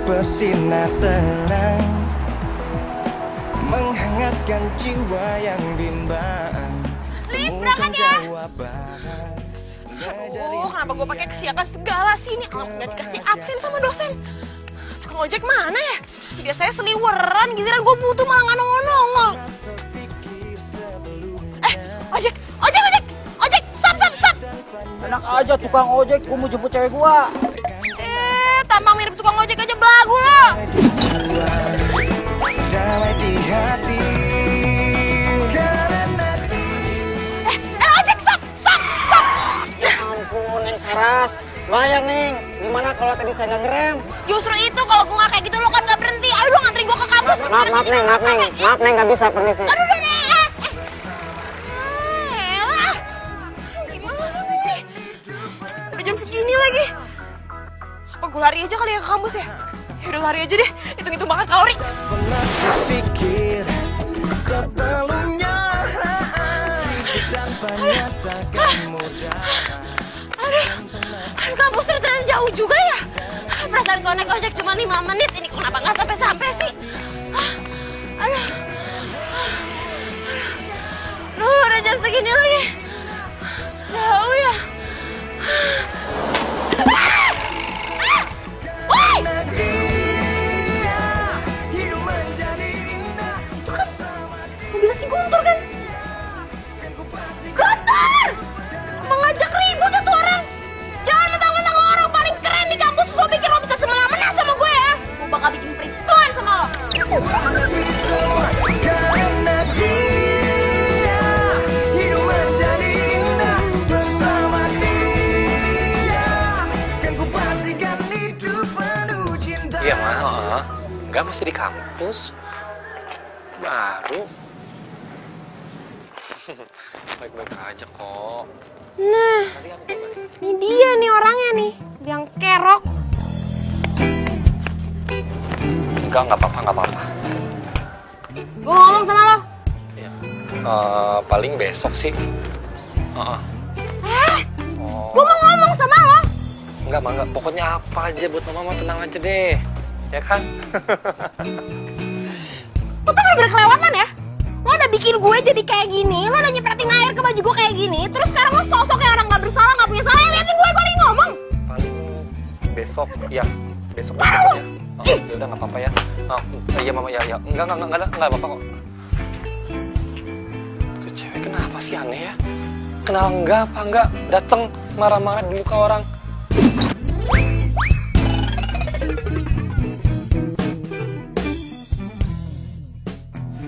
bersinar terang, menghangatkan jiwa yang bimbang. Lis, berangkat ya. Kenapa gue pakai kesiakan segala sih ini? Nggak dikasih absen sama dosen. Tukang ojek mana ya? Biasanya seliweran, giliran gue butuh malah nggak nongol-nongol. Ojek, stop. Enak aja tukang ojek, gue mau jemput cewek gua. Tampang mirip tukang ojek aja belagu lo. Damai di hati. Ojek, stop. Ya ampun, Neng Saras. Bayang, Neng. Gimana kalau tadi saya nggak ngerem? Justru itu kalau gue nggak kayak gitu lo kan nggak berhenti. Ayo lo nganterin gue ke kampus. Maaf, Neng, nggak bisa, permisi. Aduh, udah nih. Elah. Gimana nih? Udah jam segini lagi. Apa gue lari aja kali ya ke kampus ya? Yaudah lari aja deh. Hitung-hitung banget kalori. Pernah terpikir sebelumnya tanpa nyatakan mudah. Aduh, kampus ternyata jauh juga ya. Perasaan kalau naik ojek cuma 5 menit. Ini kenapa nggak sampai-sampai sih? Aduh. Udah jam segini lagi. Jauh ya. Itu kan mobil si Guntur kan? Guntur! Mengajak ribut itu orang. Jangan mentang-mentang lo orang paling keren di kampus. Lo pikir lo bisa semena-mena sama gue ya? Gue bakal bikin perhitungan sama lo. Karena dia hidup menjadi indah bersama dia, kan ku pastikan hidup penuh cinta. Iya mah, enggak masih di kampus. Baru. Baik-baik aja kok. Nah, ini dia nih orangnya nih, yang kerok. Enggak apa-apa. Gue ngomong sama lo. Iya. Paling besok sih. Oh. Gue mau ngomong sama lo. Enggak. Pokoknya apa aja buat mama tenang aja deh. Ya kan? Lo tuh bener-bener kelewatan ya. Lo udah bikin gue jadi kayak gini, lo udah nyepretin air ke baju gue kayak gini, terus sekarang lo sosok kayak orang gak bersalah, gak punya salah. Liatin gue lagi ngomong. Paling besok, ya. Besok Mana aja lo? ya. Ya udah nggak apa-apa ya. Iya mama ya. Enggak apa-apa kok. Tuh cewek kenapa sih aneh ya? Kenal enggak datang marah-marah di muka orang.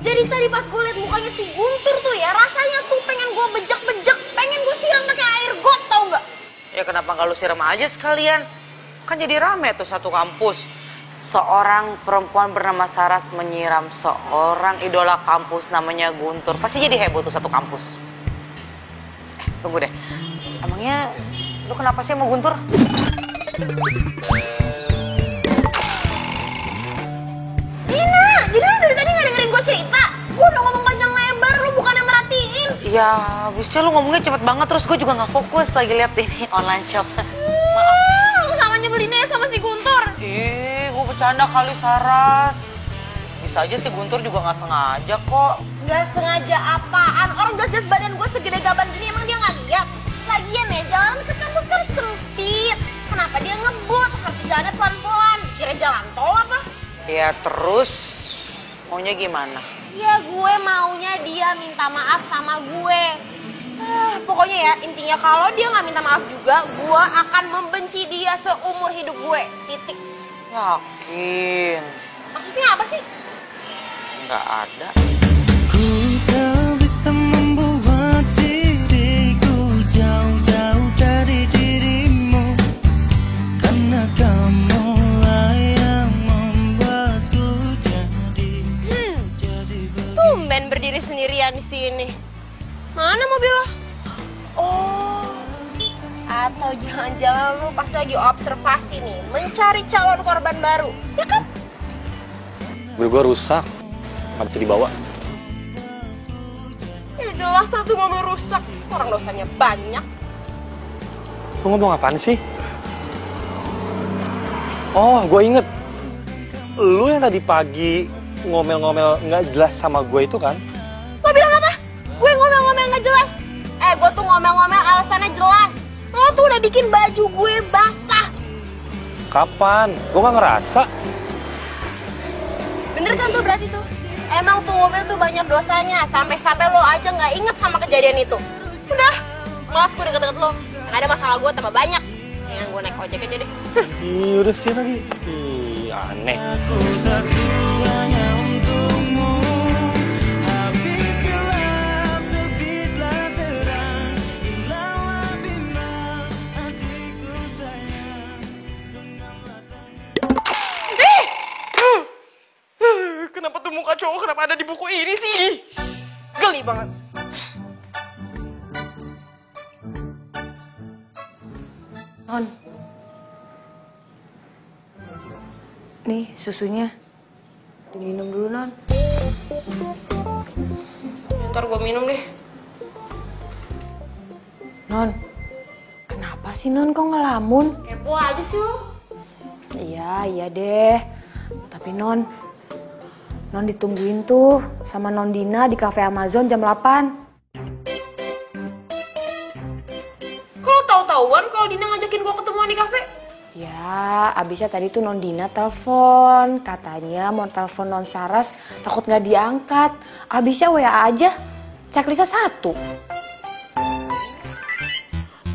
Jadi tadi pas gue liat mukanya si Guntur tuh ya, rasanya tuh pengen gue bejek-bejek, pengen gue siram pakai air got, tau nggak? Ya kenapa nggak lu siram aja sekalian? Kan jadi rame tuh satu kampus. Seorang perempuan bernama Saras menyiram seorang idola kampus namanya Guntur. Pasti jadi heboh tuh satu kampus. Tunggu deh. Emangnya lu kenapa sih mau Guntur? Gina, jadi lu dari tadi nggak dengerin gue cerita? Gue udah ngomong panjang lebar, lu bukannya merhatiin. Ya, habisnya lu ngomongnya cepet banget terus gue juga nggak fokus lagi lihat ini online shop. Lu sama nyebelinnya sama si Guntur. Gue bercanda kali Saras. Bisa aja si Guntur juga nggak sengaja kok. Nggak sengaja apaan? Orang jelas-jelas badan gue segede gaban gini, emang dia nggak lihat? Lagian ya, jalan ke kampus kan sempit. Kenapa dia ngebut? Harus jalannya pelan-pelan. Kira jalan tol apa? Ya terus maunya gimana? Ya gue maunya dia minta maaf sama gue. Pokoknya ya intinya kalau dia nggak minta maaf juga, gue akan membenci dia seumur hidup gue. Titik. Yakin? Maksudnya apa sih? Nggak ada. Ku tak bisa membuat diriku jauh-jauh dari dirimu, karena kamulah yang membuatku jadi Tumben berdiri sendirian di sini. Mana mobil lo? Oh, atau jangan-jangan lu pas lagi observasi nih, mencari calon korban baru, ya kan? Mobil gue rusak, nggak bisa dibawa. Ya jelas satu mobil rusak, orang dosanya banyak. Lu ngomong apaan sih? Oh, gue inget. lu yang tadi pagi ngomel-ngomel nggak jelas sama gue itu kan? Lo bilang apa? Gue ngomel-ngomel nggak jelas? Gue tuh ngomel-ngomel alasannya jelas. Lo tuh udah bikin baju gue basah. Kapan? Gue nggak ngerasa. Bener kan tuh berarti tuh? Emang tuh mobil tuh banyak dosanya. Sampai-sampai lo aja nggak inget sama kejadian itu. Udah, malas gue deket-deket lo. Yang ada masalah gue tambah banyak. Yang gue naik ojek aja deh. Ih, udah sih lagi. Ih, aneh. Aku satu hanya untukmu. Habis gelap terbitlah terang. Hilanglah bimbang hatiku sayang. Genggamlah Kenapa tuh muka cowok kenapa ada di buku ini sih? Geli banget. Non. Nih susunya. Diminum dulu, Non. Ntar gue minum deh. Non. Kenapa sih, Non? Kok ngelamun? Kepo aja sih lo. Iya deh. Tapi Non ditungguin tuh sama Non Dina di cafe Amazon jam 8. Kalau tahu-tahuan kalau Dina ngajakin gue ketemuan di kafe? Ya, abisnya tadi tuh Non Dina telepon. Katanya mau telepon Non Saras, takut nggak diangkat. Abisnya WA aja, checklistnya 1.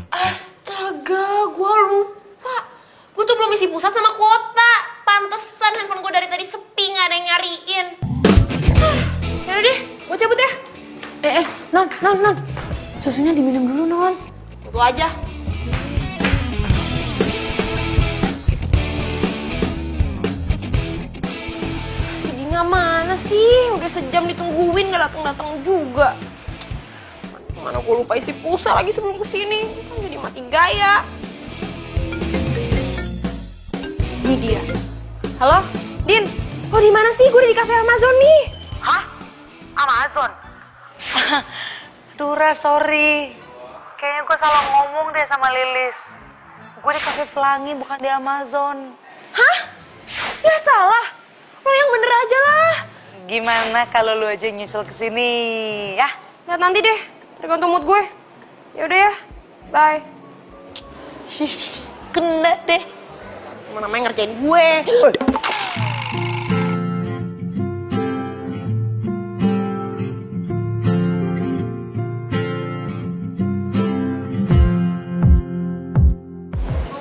Astaga, gue lupa. Gue tuh belum isi pulsa sama kuota. Pantesan handphone gue dari tadi sepi, nggak ada yang nyariin. Yaudah deh, gue cabut ya. Non. Susunya diminum dulu, Non. Gue aja. Si Dina mana sih? Udah sejam ditungguin gak datang-datang juga. Mana gue lupa isi pulsa lagi sebelum kesini. Kan jadi mati gaya. Ini dia. Halo, Din. Lo di mana sih? Gue udah di cafe Amazon nih. Hah? Amazon? Dura, sorry. Kayaknya gue salah ngomong deh sama Lilis. Gue di Cafe Pelangi, bukan di Amazon. Hah? Ya salah. Lo yang bener aja lah. Gimana kalau lu aja yang nyusul ke sini, ya? Lihat nanti deh, tergantung mood gue. Yaudah ya, bye. Kena deh. Mana namanya ngerjain gue.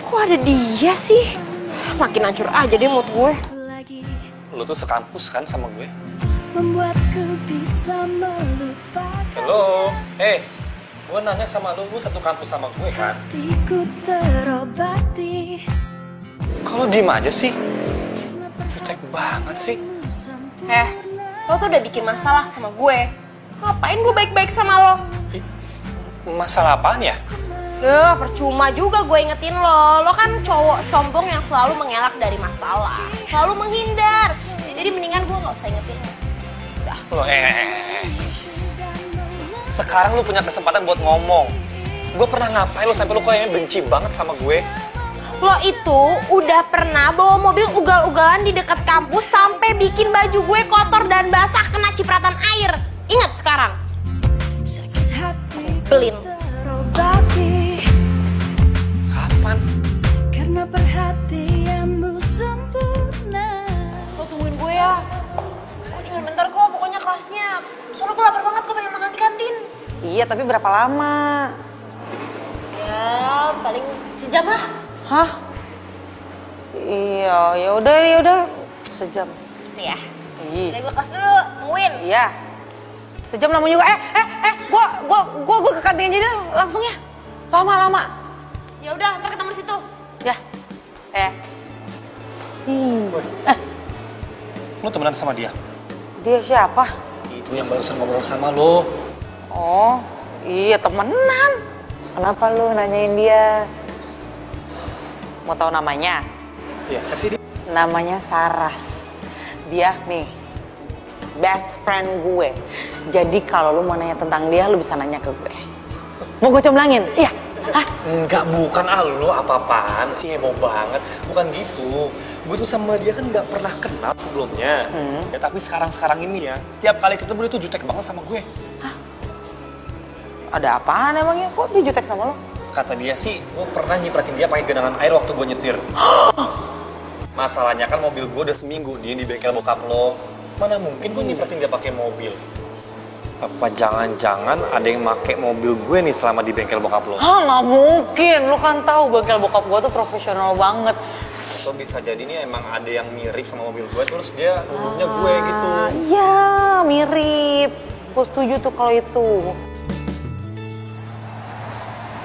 Kok ada dia sih? Makin hancur aja deh mood gue. Lu tuh sekampus kan sama gue? membuatku bisa melupakan. Halo, gue nanya sama lu satu kampus sama gue kan? Hatiku terobati. Kalau diem aja sih? Jutek banget sih. Lo tuh udah bikin masalah sama gue. Ngapain gue baik-baik sama lo? Masalah apaan ya? Duh, percuma juga gue ingetin lo. Lo kan cowok sombong yang selalu mengelak dari masalah. Selalu menghindar. Jadi mendingan gue gak usah ingetin lo. Udah. Lo sekarang lu punya kesempatan buat ngomong. Gue pernah ngapain lo sampai lu kayaknya benci banget sama gue? Lo itu udah pernah bawa mobil ugal-ugalan di dekat kampus sampai bikin baju gue kotor dan basah kena cipratan air. Ingat sekarang. Sakit hati Belin. terobati. Kapan? Karena perhatianmu sempurna. Lo tungguin gue ya. Gue cuma bentar kok, pokoknya kelasnya. Soalnya gue lapar banget, gue pengen makan di kantin. Iya, tapi berapa lama? Ya, paling sejam lah. Hah? Iya, ya udah sejam. Gitu ya. Iya. Udah gue kelas dulu, tungguin. Iya. Sejam lama juga. Gua ke kantin aja deh langsung ya. Lama. Ya udah, ntar ketemu di situ. Ya. Lu temenan sama dia? Dia siapa? Itu yang barusan ngobrol sama lo. Oh, iya temenan. Kenapa lu nanyain dia? Mau tahu namanya? Iya, seksi dia. Namanya Saras. Dia nih best friend gue. Jadi kalau lu mau nanya tentang dia, lu bisa nanya ke gue. Mau gue comblangin? Iya. Hah? Enggak, bukan lo apa-apaan sih, heboh banget. Bukan gitu. gue tuh sama dia kan nggak pernah kenal sebelumnya. Ya tapi sekarang ini ya, tiap kali ketemu dia tuh jutek banget sama gue. Ada apaan emangnya? Kok dia jutek sama lo? Kata dia sih, gue pernah nyipratin dia pakai genangan air waktu gue nyetir. Masalahnya kan mobil gue udah seminggu dia di bengkel bokap lo. Mana mungkin gue nyipratin dia pakai mobil? Apa jangan-jangan ada yang make mobil gue nih selama di bengkel bokap lo? Hah, nggak mungkin. Lo kan tahu bengkel bokap gue tuh profesional banget. Atau bisa jadi nih emang ada yang mirip sama mobil gue, terus dia nuduhnya gue gitu. Iya, mirip. Gue setuju tuh kalau itu.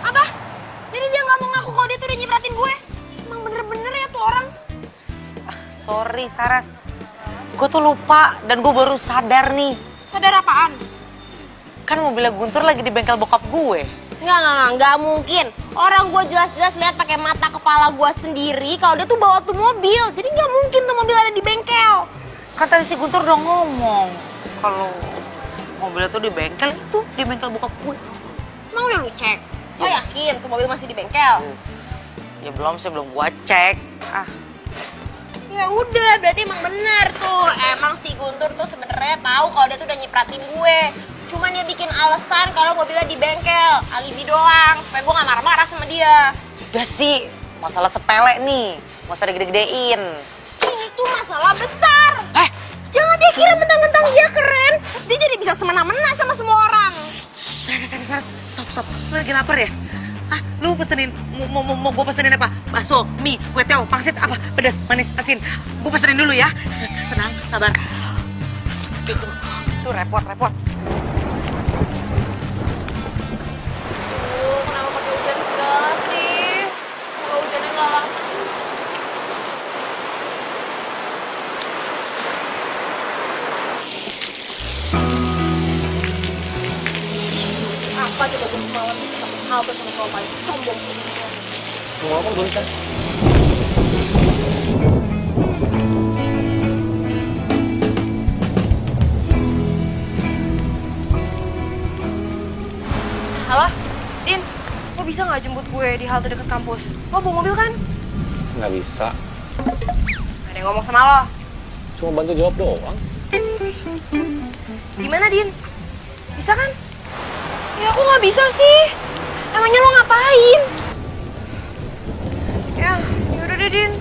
Apa? Jadi dia nggak mau ngaku kalau dia tuh udah nyipratin gue? Emang bener-bener ya tuh orang? Sorry, Saras. Gue tuh lupa dan gue baru sadar nih. Sadar apaan? Kan mobilnya Guntur lagi di bengkel bokap gue. Nggak mungkin. Orang gue jelas-jelas lihat pakai mata kepala gue sendiri kalau dia tuh bawa tuh mobil. Jadi nggak mungkin tuh mobil ada di bengkel. Kan tadi si Guntur udah ngomong kalau mobilnya tuh di bengkel bokap gue. Emang udah lu cek? Lo yakin tuh mobil masih di bengkel? Ya belum sih, belum gua cek. Ya udah, berarti emang bener tuh. Emang si Guntur tuh sebenarnya tahu kalau dia tuh udah nyipratin gue. Cuman dia bikin alasan kalau mobilnya di bengkel, alibi doang, supaya gue nggak marah-marah sama dia. Udah sih, masalah sepele nih, nggak usah digede-gedein. Ini tuh masalah besar. Jangan dia kira mentang-mentang dia keren, terus dia jadi bisa semena-mena sama semua orang. Saras, stop. Lu lagi lapar ya? Lu pesenin, mau gue pesenin apa? Bakso, mie, kue teo, pangsit, apa? Pedas, manis, asin. Gue pesenin dulu ya. Tenang, sabar. Lu repot. Kenapa pakai hujan segala sih? Semoga hujannya nggak lama. Apa coba gue semalam halte sama kau paling sombong. Mau apa gue kan? Halo, Din, lo bisa nggak jemput gue di halte dekat kampus? Lo bawa mobil kan? Nggak bisa. Ada yang ngomong sama lo. Cuma bantu jawab doang. Gimana, Din? Bisa kan? Ya aku nggak bisa sih. Emangnya lo ngapain? Ya, yaudah deh, Din.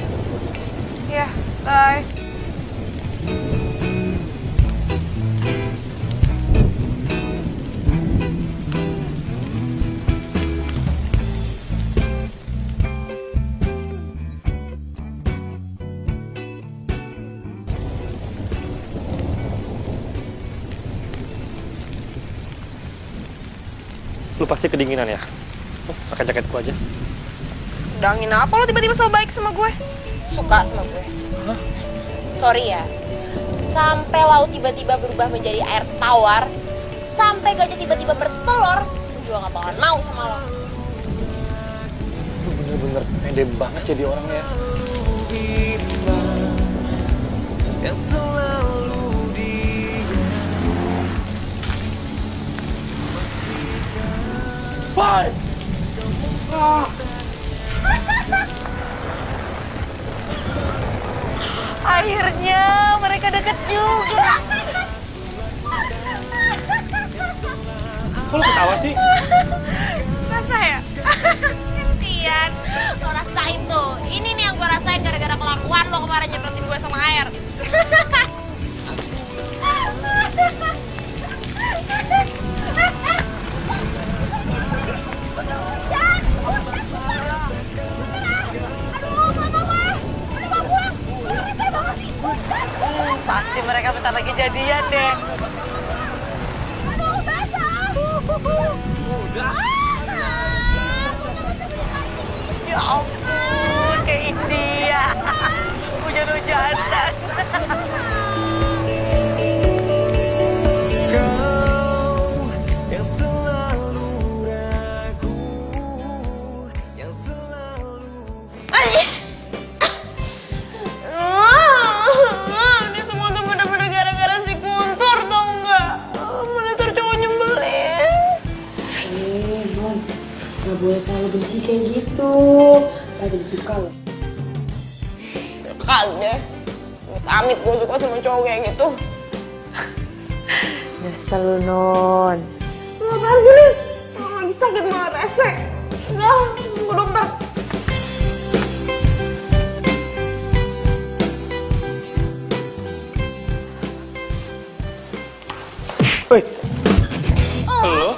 Ya, bye. Lu pasti kedinginan ya? Pakai jaket gua aja. Udah angin apa lo tiba-tiba so baik sama gue? Suka sama gue. Hah? Sorry ya. Sampai laut tiba-tiba berubah menjadi air tawar, sampai gajah tiba-tiba bertelur, gue juga gak bakalan mau sama lo. Lu bener-bener pede banget jadi orangnya. Bye. Akhirnya mereka deket juga. Kok lu ketawa sih? Masa ya? Gantian. Lo rasain tuh. Ini nih yang gue rasain gara-gara kelakuan lo kemarin nyepretin gue sama air. Pasti mereka bentar lagi jadian deh. Ya ampun, kayak India. Hujan-hujanan. Ini semua tuh bener-bener gara-gara si Guntur, tau nggak? Mana suruh cowok nyebelin. Non, gak boleh terlalu benci kayak gitu. Tadi suka loh. deh. Amit gue suka sama cowok kayak gitu. Nyesel lu, Non. Apaan sih, Lis? Orang lagi sakit malah rese. Udah, ke dokter. Woi. Halo?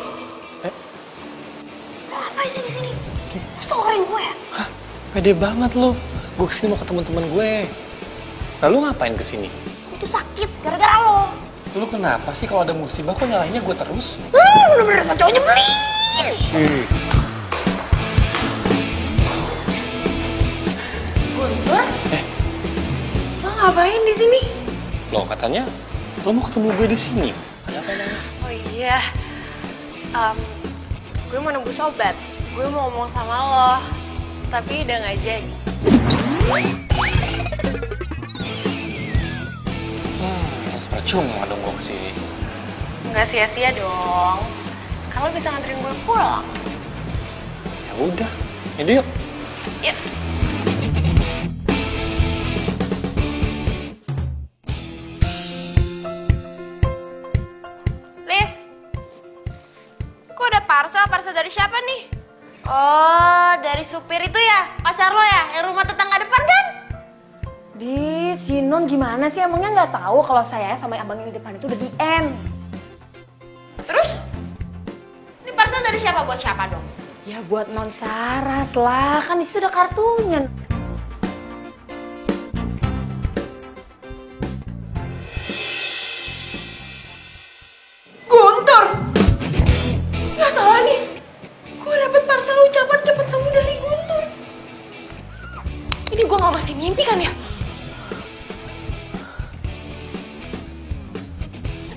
Lo ngapain sih di sini? Lo storin gue ya? Hah? Pede banget lu. Gue kesini mau ketemu teman gue. Nah, lu ngapain kesini? Gue tuh sakit gara-gara lo. Lu kenapa sih kalau ada musibah kok nyalahinnya gue terus? Bener-bener sama cowok nyebelin. Guntur? Lo ngapain di sini? Lo katanya lo mau ketemu gue di sini. Oh iya, gue mau nunggu sobat. Gue mau ngomong sama lo, tapi udah nggak jadi. Terus percuma dong gue kesini. Nggak sia-sia dong. Kalau bisa nganterin gue pulang. Ya udah, yaudah yuk. Yuk. Lis, kok ada parcel dari siapa nih? Oh, dari supir itu ya? Pacar lo ya? Yang rumah tetangga depan kan? Di si Non gimana sih? Emangnya nggak tahu kalau saya sama abang yang di depan itu udah di end. Terus? Ini parcel dari siapa buat siapa dong? Ya buat Non Saras lah, kan di situ ada kartunya. Guntur! Nggak salah nih. Gue dapet parcel ucapan cepet sembuh dari Guntur. Ini gue nggak masih mimpi kan ya?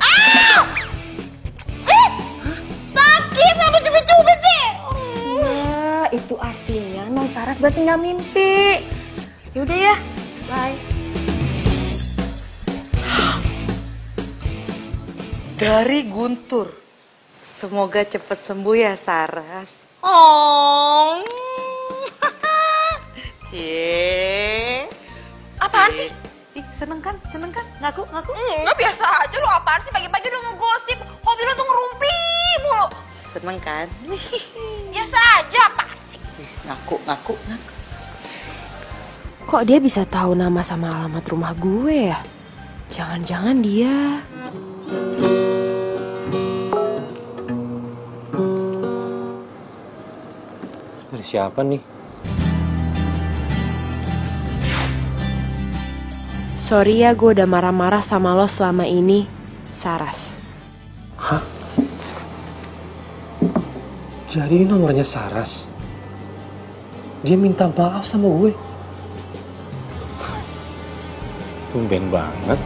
Ah! Sakit, kenapa cubit-cubit sih? Ya, itu artinya Non Saras berarti nggak mimpi. Yaudah ya, bye. Dari Guntur. Semoga cepat sembuh ya, Saras. Oh. Cie. Apaan sih? Ih, seneng kan? Seneng kan? Ngaku, ngaku. Nggak biasa aja lu, apaan sih pagi-pagi udah ngegosip. Hobi lu tuh ngerumpi mulu. Seneng kan? Biasa aja, apaan sih? Ngaku, ngaku, ngaku. Kok dia bisa tahu nama sama alamat rumah gue ya? Jangan-jangan dia... Dari siapa nih? Sorry ya gue udah marah-marah sama lo selama ini, Saras. Hah? Jadi ini nomornya Saras? Dia minta maaf sama gue? Tumben banget.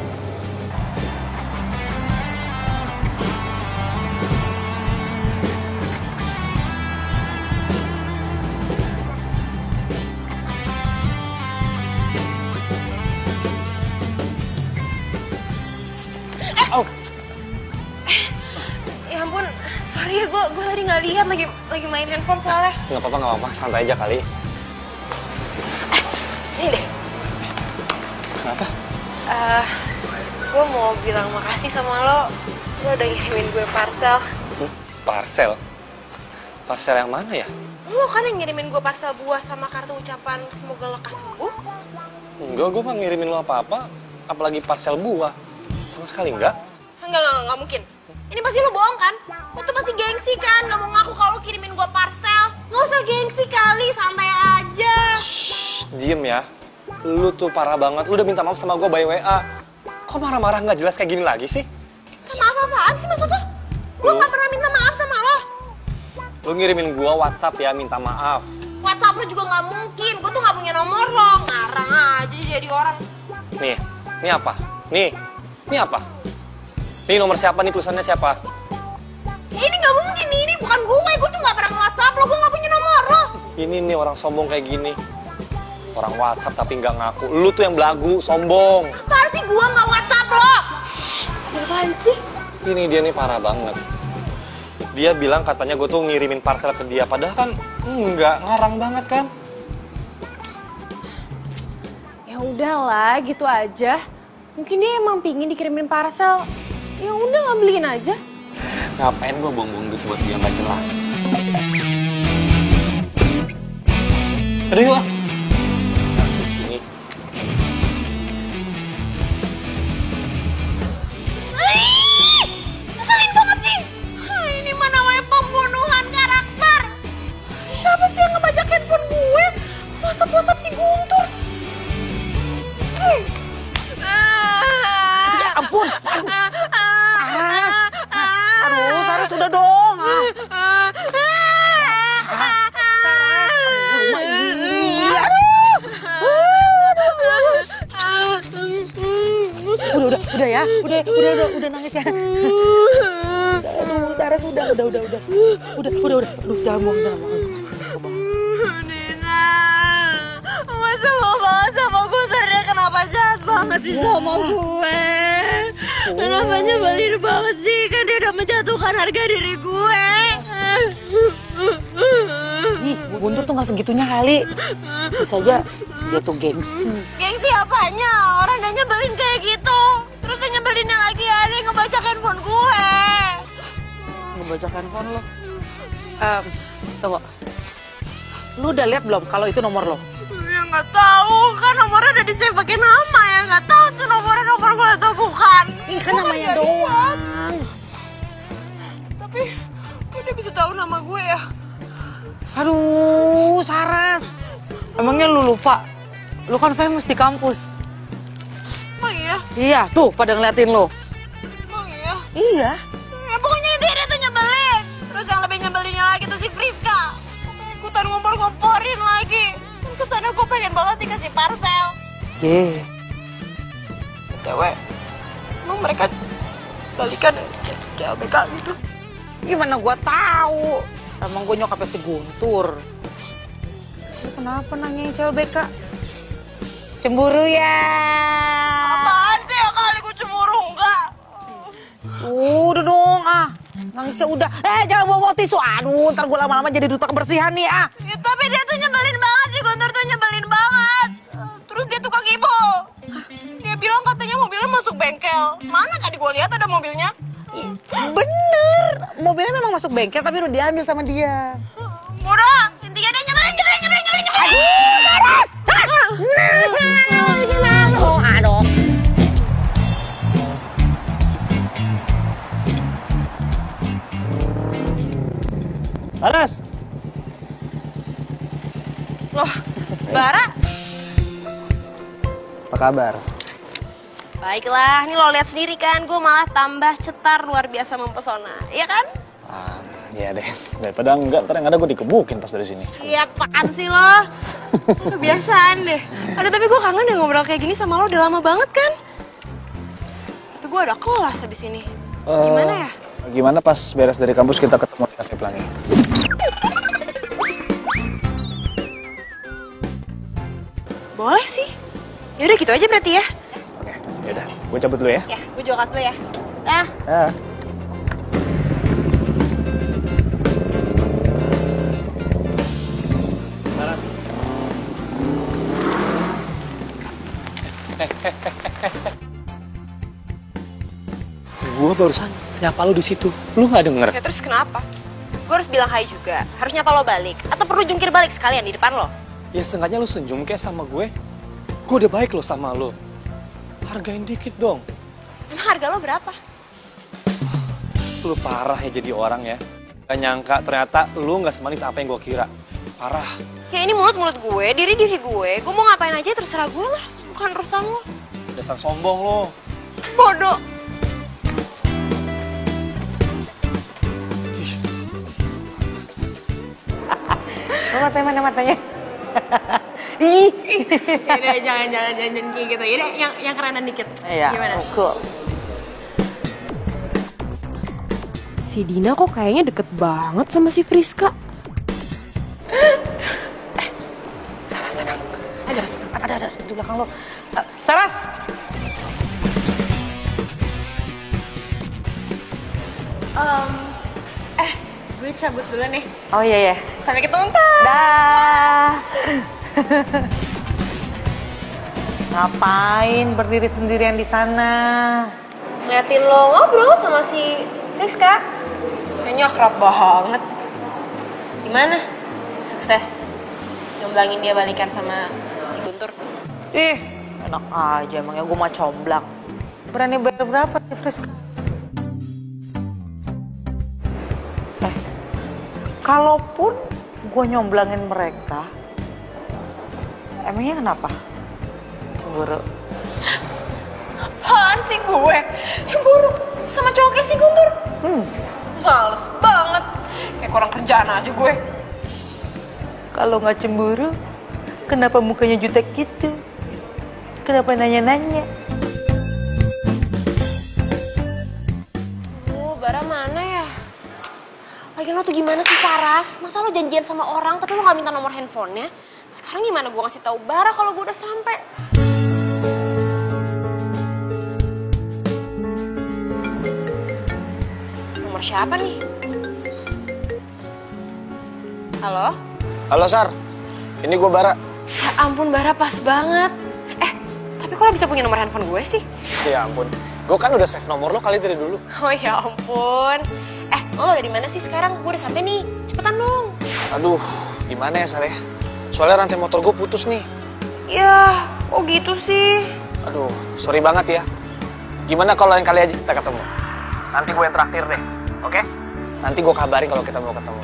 Ya ampun, sorry ya gue tadi nggak lihat lagi main handphone soalnya. Nggak apa-apa, santai aja kali. Sini deh. Kenapa? Gue mau bilang makasih sama lo udah ngirimin gue parcel. Parcel? Parcel yang mana ya? Lo kan yang ngirimin gue parcel buah sama kartu ucapan semoga lekas sembuh. Enggak, gue mah ngirimin lo apa-apa, apalagi parcel buah. Sama sekali enggak. Enggak mungkin. Ini pasti lo bohong kan? Lo tuh pasti gengsi kan? Gak mau ngaku kalau kirimin gue parcel. Gak usah gengsi kali, santai aja. Shh, diem ya. Lu tuh parah banget, lu udah minta maaf sama gue by WA. Kok marah-marah nggak jelas kayak gini lagi sih? Maaf apaan sih maksud lo? Gue gak pernah minta maaf sama lo. Lu ngirimin gue WhatsApp ya, minta maaf. WhatsApp lo juga gak mungkin. Gue tuh gak punya nomor lo. Ngarang aja jadi orang. Nih, ini apa? Nih, ini apa? Nih nomor siapa nih, tulisannya siapa? Ini gak mungkin nih, ini bukan gue. Gue tuh gak pernah nge-WhatsApp lo. Gue gak punya nomor lo. Ini nih orang sombong kayak gini. Orang WhatsApp tapi nggak ngaku. Lu tuh yang belagu, sombong. Apaan sih gue gak WhatsApp lo? Apaan sih? Ini dia nih parah banget. Dia bilang katanya gue tuh ngirimin parcel ke dia. Padahal kan enggak, ngarang banget kan? Ya udahlah, gitu aja. Mungkin dia emang pingin dikirimin parcel. Ya udah ngambilin aja. Ngapain gue buang-buang duit buat dia nggak jelas? Aduh yuk. Masih sini. Ngeselin banget sih. Ini mah namanya pembunuhan karakter. Siapa sih yang ngebajak handphone gue? WhatsApp si Guntur. Ya ampun. Aduh, Saras udah dong. Udah ya, udah nangis ya. Aduh, Saras udah. Aduh, jangan bohong. Nina, masa mau banget sama Guntur, dia kenapa jahat banget sih sama gue? Kenapa nyebelin banget sih, kan dia udah menjatuhkan harga diri gue. Ih, Guntur tuh gak segitunya kali. Bisa aja dia tuh gengsi. Gengsi apanya? Orang dia nyebelin kayak gitu. Terus dia nyebelinnya lagi ada yang ngebajak handphone gue. Ngebajak handphone lo. Tunggu. Lu udah lihat belum kalau itu nomor lo? Ya nggak tahu, kan nomornya udah di-save pakai nama ya. Nggak tahu tuh nomornya nomor gue atau bukan. Ini kan namanya doang. Tapi kok dia bisa tahu nama gue ya? Aduh, Saras. Emangnya lu lupa? Lu kan famous di kampus. Emang iya? Iya, tuh pada ngeliatin lo. Emang iya? Iya. Ya pokoknya dia tuh nyebelin. Terus yang lebih nyebelinnya lagi tuh si Friska. Ikutan ngompor-ngomporin lagi. Dan kesana gue pengen banget dikasih parcel. Ye. BTW, emang mereka balikan ke LBK gitu? Gimana gua tahu? Emang gue nyokapnya si Guntur. Lu kenapa nanyain CLBK? Cemburu ya? Apaan sih ya kali gue cemburu enggak? Udah dong nangisnya udah. Jangan bawa tisu. Aduh, ntar gue lama-lama jadi duta kebersihan nih Ya, tapi dia tuh nyebelin banget sih, Guntur tuh nyebelin banget. Terus dia tukang ibu. Dia bilang katanya mobilnya masuk bengkel. Mana tadi gue lihat ada mobilnya? Bener, mobilnya memang masuk bengkel tapi udah diambil sama dia. Udah, intinya dia nyebelin. Aduh, Saras! Aduh. Saras. Loh, Bara? Apa kabar? Baiklah, ini lo lihat sendiri kan, gue malah tambah cetar luar biasa mempesona, iya kan? Iya deh, daripada enggak, ntar yang ada gue dikebukin pas dari sini. Iya, apaan sih lo? Kebiasaan deh. Aduh, tapi gue kangen deh ngobrol kayak gini sama lo, udah lama banget kan? Tapi gue ada kelas habis ini. Gimana ya? Gimana pas beres dari kampus kita ketemu di Cafe Pelangi? Boleh sih. Yaudah gitu aja berarti ya. Oke, yaudah. Gue cabut dulu ya. Ya, gue juga kasih dulu ya. Dah. Saras. Gue barusan nyapa lu di situ. Lu nggak denger? Ya terus kenapa? Gue harus bilang hai juga. Harusnya apa lo balik? Atau perlu jungkir balik sekalian di depan lo? Ya setengahnya lu senyum kayak sama gue. Gue udah baik lo sama lu. Hargain dikit dong. Emang harga lo berapa? Lu parah ya jadi orang ya. Gak nyangka ternyata lu gak semanis apa yang gue kira. Parah. Ya ini mulut-mulut gue, diri-diri gue. Gue mau ngapain aja terserah gue lah. Bukan urusan lo. Dasar sombong lo. Bodoh. Mana matanya? Ih. Yaudah, jangan kayak gitu. Yaudah, yang kerenan dikit. Iya. Gimana? Cool. Si Dina kok kayaknya deket banget sama si Friska. Saras datang. Saras, ada di belakang lo. Saras. Gue cabut dulu nih. Oh iya. Sampai ketemu ntar. Dah. Ngapain berdiri sendirian di sana? Ngeliatin lo ngobrol sama si Friska. Kayaknya akrab banget. Gimana? Sukses nyomblangin dia balikan sama si Guntur? Ih, enak aja emangnya gue mah comblang. Berani bayar berapa sih Friska? Kalaupun gue nyomblangin mereka, emangnya kenapa? Cemburu. Apaan sih gue? Cemburu sama cowok kayak si Guntur? Males banget. Kayak kurang kerjaan aja gue. Kalau nggak cemburu, kenapa mukanya jutek gitu? Kenapa nanya-nanya? Bara mana ya? Lagian lo tuh gimana sih Saras? Masa lo janjian sama orang tapi lo gak minta nomor handphonenya? Sekarang gimana gue ngasih tahu Bara kalau gue udah sampai? Nomor siapa nih? Halo? Halo Sar, ini gue Bara. Ya ampun Bara, pas banget. Tapi kok lo bisa punya nomor handphone gue sih? Ya ampun, gue kan udah save nomor lo kali dari dulu. Oh ya ampun. Lo udah di mana sih sekarang? Gue udah sampai nih. Cepetan dong. Aduh, gimana ya Sar ya? Soalnya rantai motor gue putus nih. Ya, kok gitu sih? Aduh, sorry banget ya. Gimana kalau lain kali aja kita ketemu? Nanti gue yang traktir deh, oke? Nanti gue kabarin kalau kita mau ketemu.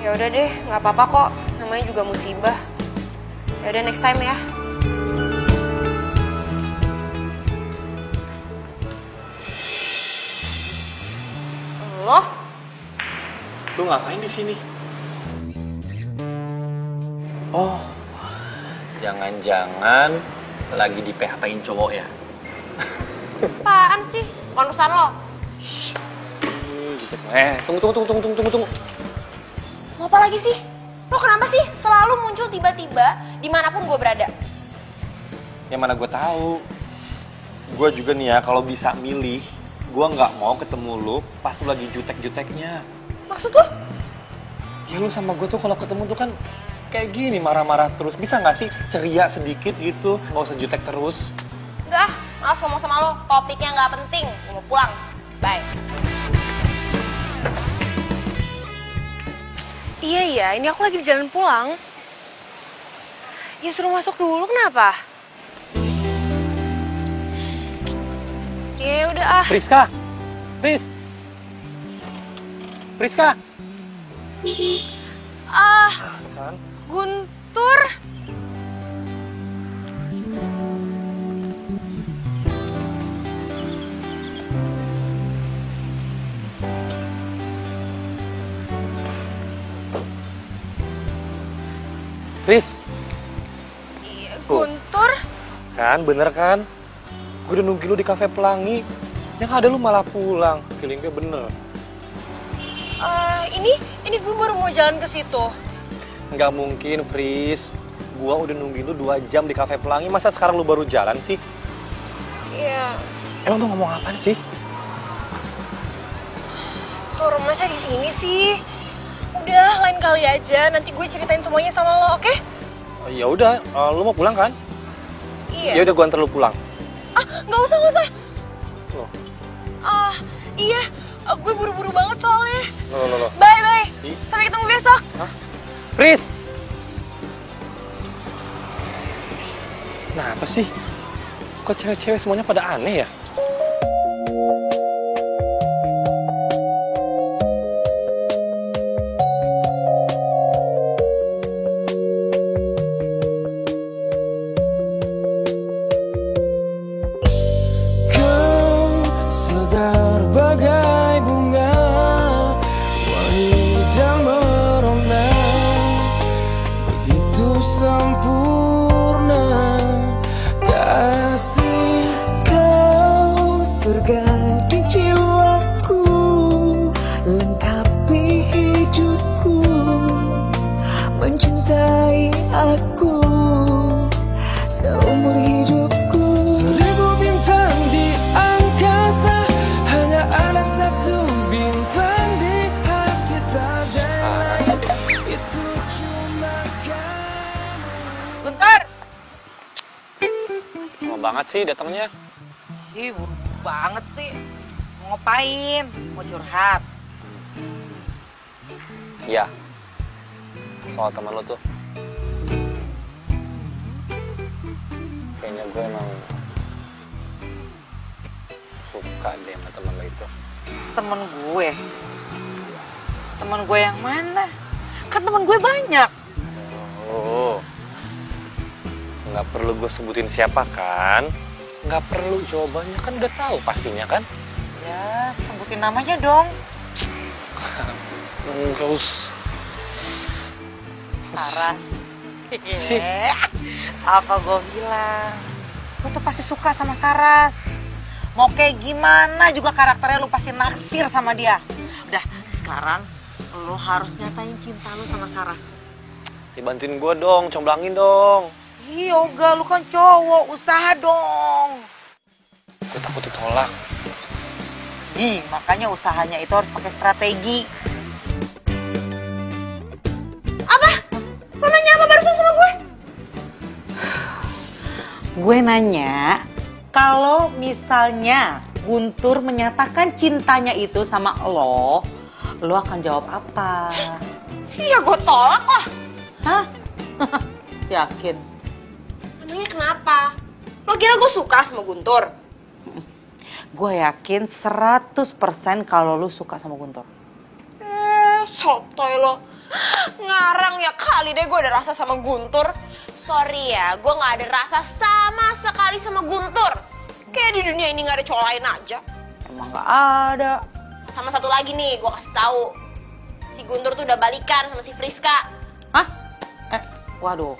Ya udah deh, nggak apa-apa kok. Namanya juga musibah. Ya udah next time ya. Lo? Lu ngapain di sini? Oh, jangan-jangan lagi di PHP-in cowok ya? Apaan sih? Bukan urusan lo. Tunggu. Mau apa lagi sih? Lo kenapa sih selalu muncul tiba-tiba dimanapun gue berada? Yang mana gue tahu. Gue juga nih ya, kalau bisa milih, gue nggak mau ketemu lu pas lu lagi jutek-juteknya. Maksud lo? Ya lu sama gue tuh kalau ketemu tuh kan kayak gini, marah-marah terus. Bisa nggak sih ceria sedikit gitu, nggak usah jutek terus. Udah, malas ngomong sama lo. Topiknya nggak penting. Gue mau pulang. Bye. Iya, ini aku lagi di jalan pulang. Ya suruh masuk dulu, kenapa? Ya udah ah. Friska! Friska! Kan? Guntur. Fris! Guntur. Kan, bener kan? Gue udah nunggu lu di Cafe Pelangi. Yang ada lu malah pulang. Feeling gue bener. Ini gue baru mau jalan ke situ. Nggak mungkin, Fris. Gua udah nungguin lu 2 jam di Cafe Pelangi. Masa sekarang lu baru jalan sih? Iya. Emang tuh ngomong apaan sih? Tur, masa di sini sih? Udah, lain kali aja. Nanti gue ceritain semuanya sama lo, oke? Ya udah, lu mau pulang kan? Iya. Ya udah, gua antar lu pulang. Nggak usah. Loh. Iya. Gue buru-buru banget soalnya. Loh. Bye. Sampai ketemu besok. Hah? Fris! Nah, apa sih? Kok cewek-cewek semuanya pada aneh ya? banget sih datangnya. Ih, buru-buru banget sih. Mau ngapain? Mau curhat? Iya. Soal teman lo tuh. Kayaknya gue emang suka deh sama temen lo itu. Temen gue? Temen gue yang mana? Kan temen gue banyak. Oh, nggak perlu gue sebutin siapa kan? Nggak perlu, jawabannya kan udah tahu pastinya kan? Ya, sebutin namanya dong. Nggak usah. Saras. Apa gue bilang? Lu tuh pasti suka sama Saras. Mau kayak gimana juga karakternya lu pasti naksir sama dia. Udah, sekarang lu harus nyatain cinta lu sama Saras. Dibantuin gue dong, comblangin dong. Ih, Yoga, lu kan cowok, usaha dong. Gue takut ditolak. Ih, makanya usahanya itu harus pakai strategi. Apa? Lo nanya apa barusan sama gue? Gue nanya, kalau misalnya Guntur menyatakan cintanya itu sama lo akan jawab apa? Ya gue tolak lah. Hah? Yakin? Emangnya kenapa? Lo kira gue suka sama Guntur? Gue yakin 100% kalau lu suka sama Guntur. Sotoy lo. Ngarang ya kali deh gue ada rasa sama Guntur. Sorry ya, gue gak ada rasa sama sekali sama Guntur. Kayak di dunia ini gak ada cowok lain aja. Emang gak ada. Sama satu lagi nih, gue kasih tahu. Si Guntur tuh udah balikan sama si Friska. Hah? Waduh.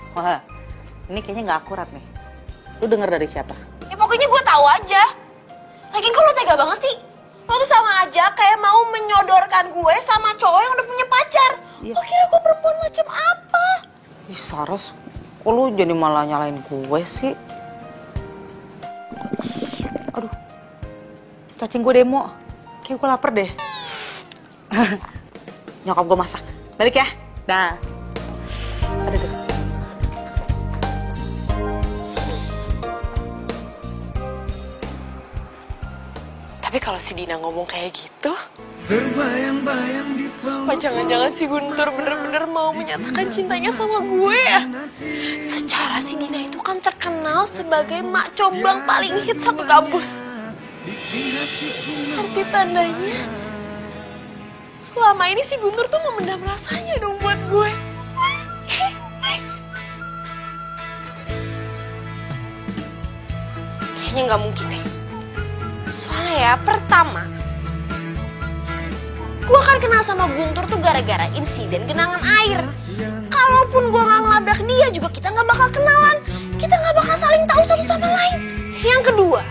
Ini kayaknya gak akurat nih. Lu denger dari siapa? Ya pokoknya gue tahu aja. Lagian kok lo tega banget sih? Lo tuh sama aja kayak mau menyodorkan gue sama cowok yang udah punya pacar. Iya. Lo kira gue perempuan macam apa? Ih, Saras, kok lu jadi malah nyalain gue sih? Aduh, cacing gue demo. Kayak gue lapar deh. Nyokap gue masak. Balik ya. Dah. Ada tuh. Tapi kalau si Dina ngomong kayak gitu, apa jangan-jangan si Guntur bener-bener mau menyatakan cintanya sama gue ya? Secara si Dina itu kan terkenal sebagai mak comblang paling hit satu kampus. Arti tandanya, selama ini si Guntur tuh memendam rasanya dong buat gue. Kayaknya nggak mungkin deh. Soalnya ya, pertama, gue kan kenal sama Guntur tuh gara-gara insiden genangan air. Kalaupun gue gak ngelabrak dia juga kita gak bakal kenalan. Kita gak bakal saling tahu satu sama lain. Yang kedua,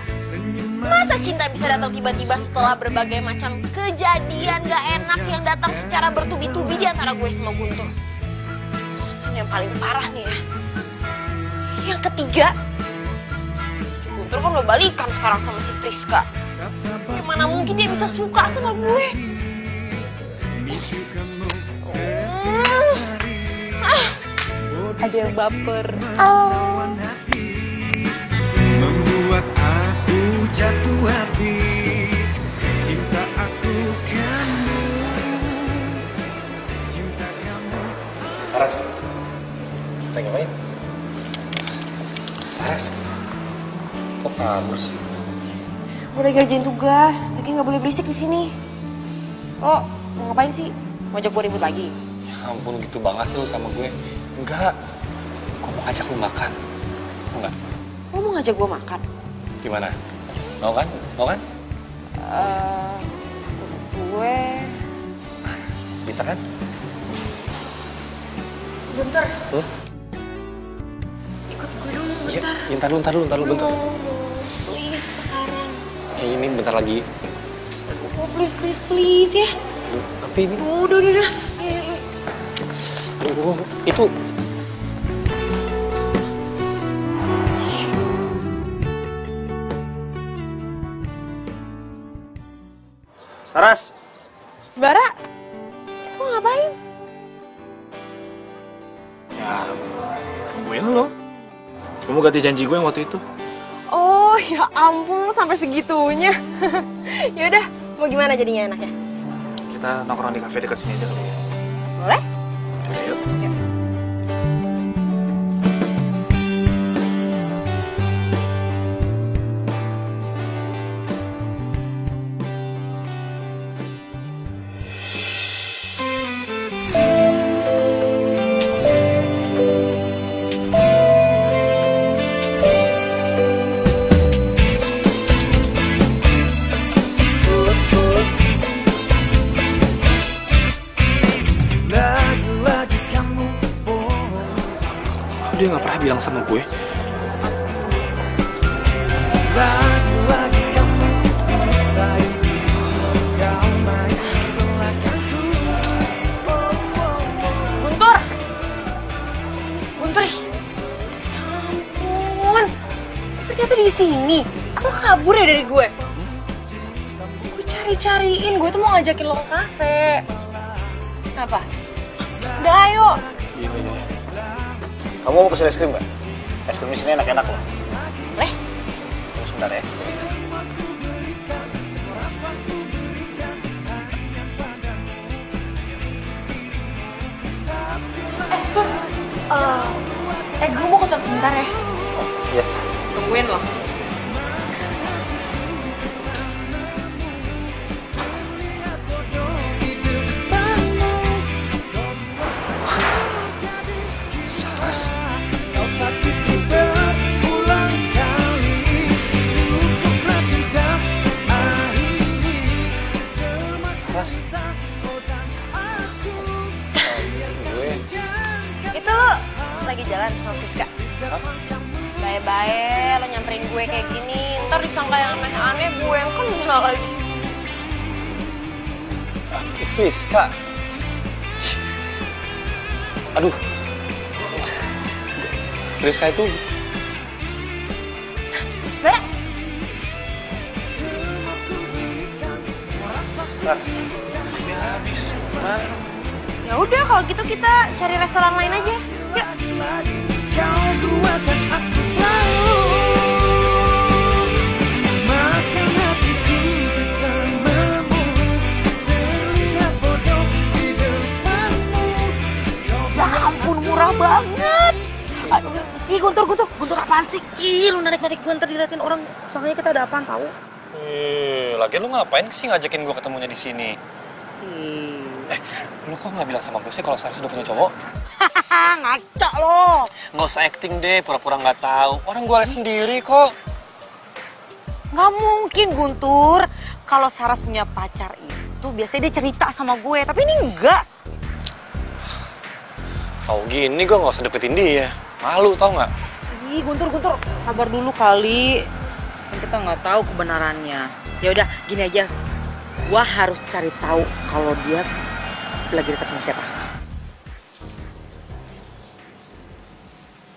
masa cinta bisa datang tiba-tiba setelah berbagai macam kejadian gak enak yang datang secara bertubi-tubi di antara gue sama Guntur. Dan yang paling parah nih ya, yang ketiga, Guntur kan udah balikan sekarang sama si Friska. Gimana mungkin dia bisa suka sama gue? Ada yang baper. Membuat aku jatuh hati. Cinta aku kamu. Cinta kamu. Saras, lagi ngapain? Saras, kok kabur sih? Gue lagi kerjain tugas, lagi nggak boleh berisik di sini. Lo mau ngapain sih? Mau ajak gue ribut lagi? Ya ampun, gitu banget sih lu sama gue. Enggak, gue mau ngajak lu makan. Mau nggak? Lo mau ngajak gue makan? Gimana? Mau kan? Mau kan? Untuk gue... Bisa kan? Bentar. Ikut gue dong Iya, bentar. ntar lu, bentar. Please sekarang. Ini bentar lagi. Oh, please ya. Tapi ini, Udah. aduh, itu. Saras. Bara, lo ngapain? Ya, tungguin lo. Gue mau ganti janji gue yang waktu itu. Oh, Oh ya ampun, sampai segitunya. Ya udah, mau gimana jadinya enaknya? Kita nongkrong di kafe dekat sini aja kali ya. Boleh? Yuk. Yuk. Lagi-lagi kamu bohong. Dia nggak pernah bilang sama gue. Lagi-lagi kamu mustahil kau main belakangku. Guntur! Guntur, ih. Ya ampun. Masa ternyata di sini? Aku kabur ya dari gue? Gue cari-cariin, gue tuh mau ngajakin lo ke kafe. Kenapa? Udah ayo. Iya, iya. Kamu mau pesen es krim nggak? Es krim di sini enak-enak loh. Boleh? Tunggu sebentar ya. Tur, gue mau ke bentar ya. Iya. Tungguin loh. Saras. Kau sakiti berulang kali. Cukuplah sudah akhiri semua Saras. Gue. Itu lo lagi jalan sama Fiska? Bye-bye, lo nyamperin gue kayak gini. Ntar disangka yang aneh-aneh, gue yang kena lagi. Fiska. Aduh. Friska itu Bara, sudah habis. ya udah kalau gitu kita cari restoran lain aja. Yuk. kau kuatkan aku selalu. Makan hatiku bersamamu. Terlihat bodoh di depanmu. Ya ampun, murah banget. Ih, Guntur apaan sih? Ih, lu narik-narik gue, ntar diliatin orang. Soalnya kita ada apaan tahu? Lagian lu ngapain sih ngajakin gue ketemunya di sini? Ih. Lu kok nggak bilang sama gue sih kalau saya sudah punya cowok? Hahaha, ngaco lo. Nggak usah acting deh, pura-pura nggak tahu. Orang gue lihat sendiri kok. Nggak mungkin, Guntur. Kalau Saras punya pacar itu biasanya dia cerita sama gue, tapi ini enggak. Tau gini gue nggak usah deketin dia. Malu tau nggak? Ih, Guntur, sabar dulu kali. Kan kita nggak tahu kebenarannya. Ya udah, gini aja. Gua harus cari tahu kalau dia lagi dekat sama siapa.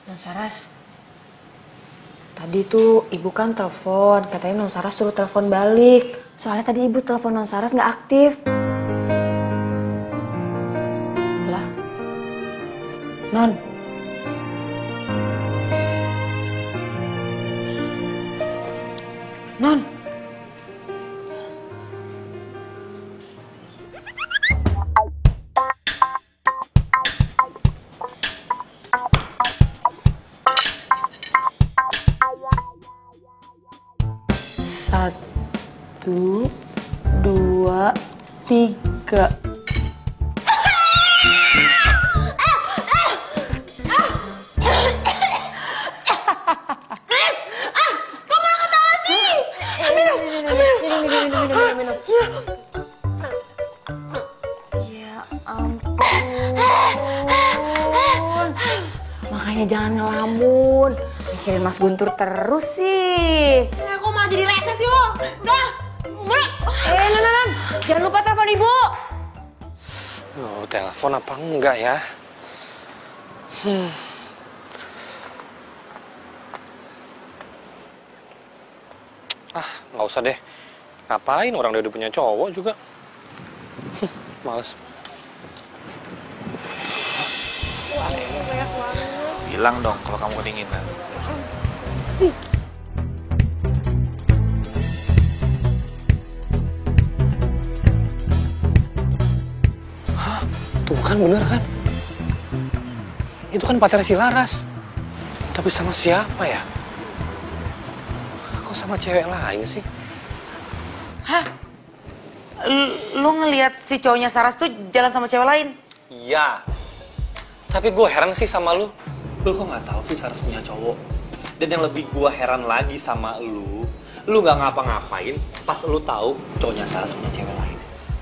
Non Saras, tadi tuh ibu kan telepon, katanya Non Saras suruh telepon balik. Soalnya tadi ibu telepon Non Saras nggak aktif. Lah, Non. Non. Satu, dua, tiga. Minum. Ya ampun. Makanya jangan ngelamun. Mikirin Mas Guntur terus sih. Kok malah jadi rese sih lo? Udah, udah. Non. Jangan lupa telepon ibu. Loh, telepon apa enggak ya? Nggak usah deh. Ngapain orang dia udah punya cowok juga? Males. Bilang dong kalau kamu kedinginan. kan bener kan? Itu kan pacarnya si Laras. Tapi sama siapa ya? Kok sama cewek lain sih? Hah? Lu ngelihat si cowoknya Saras tuh jalan sama cewek lain? Iya. Tapi gue heran sih sama lu. Lu kok nggak tahu sih Saras punya cowok? Dan yang lebih gue heran lagi sama lu nggak ngapa-ngapain pas lu tahu cowoknya Saras punya cewek lain.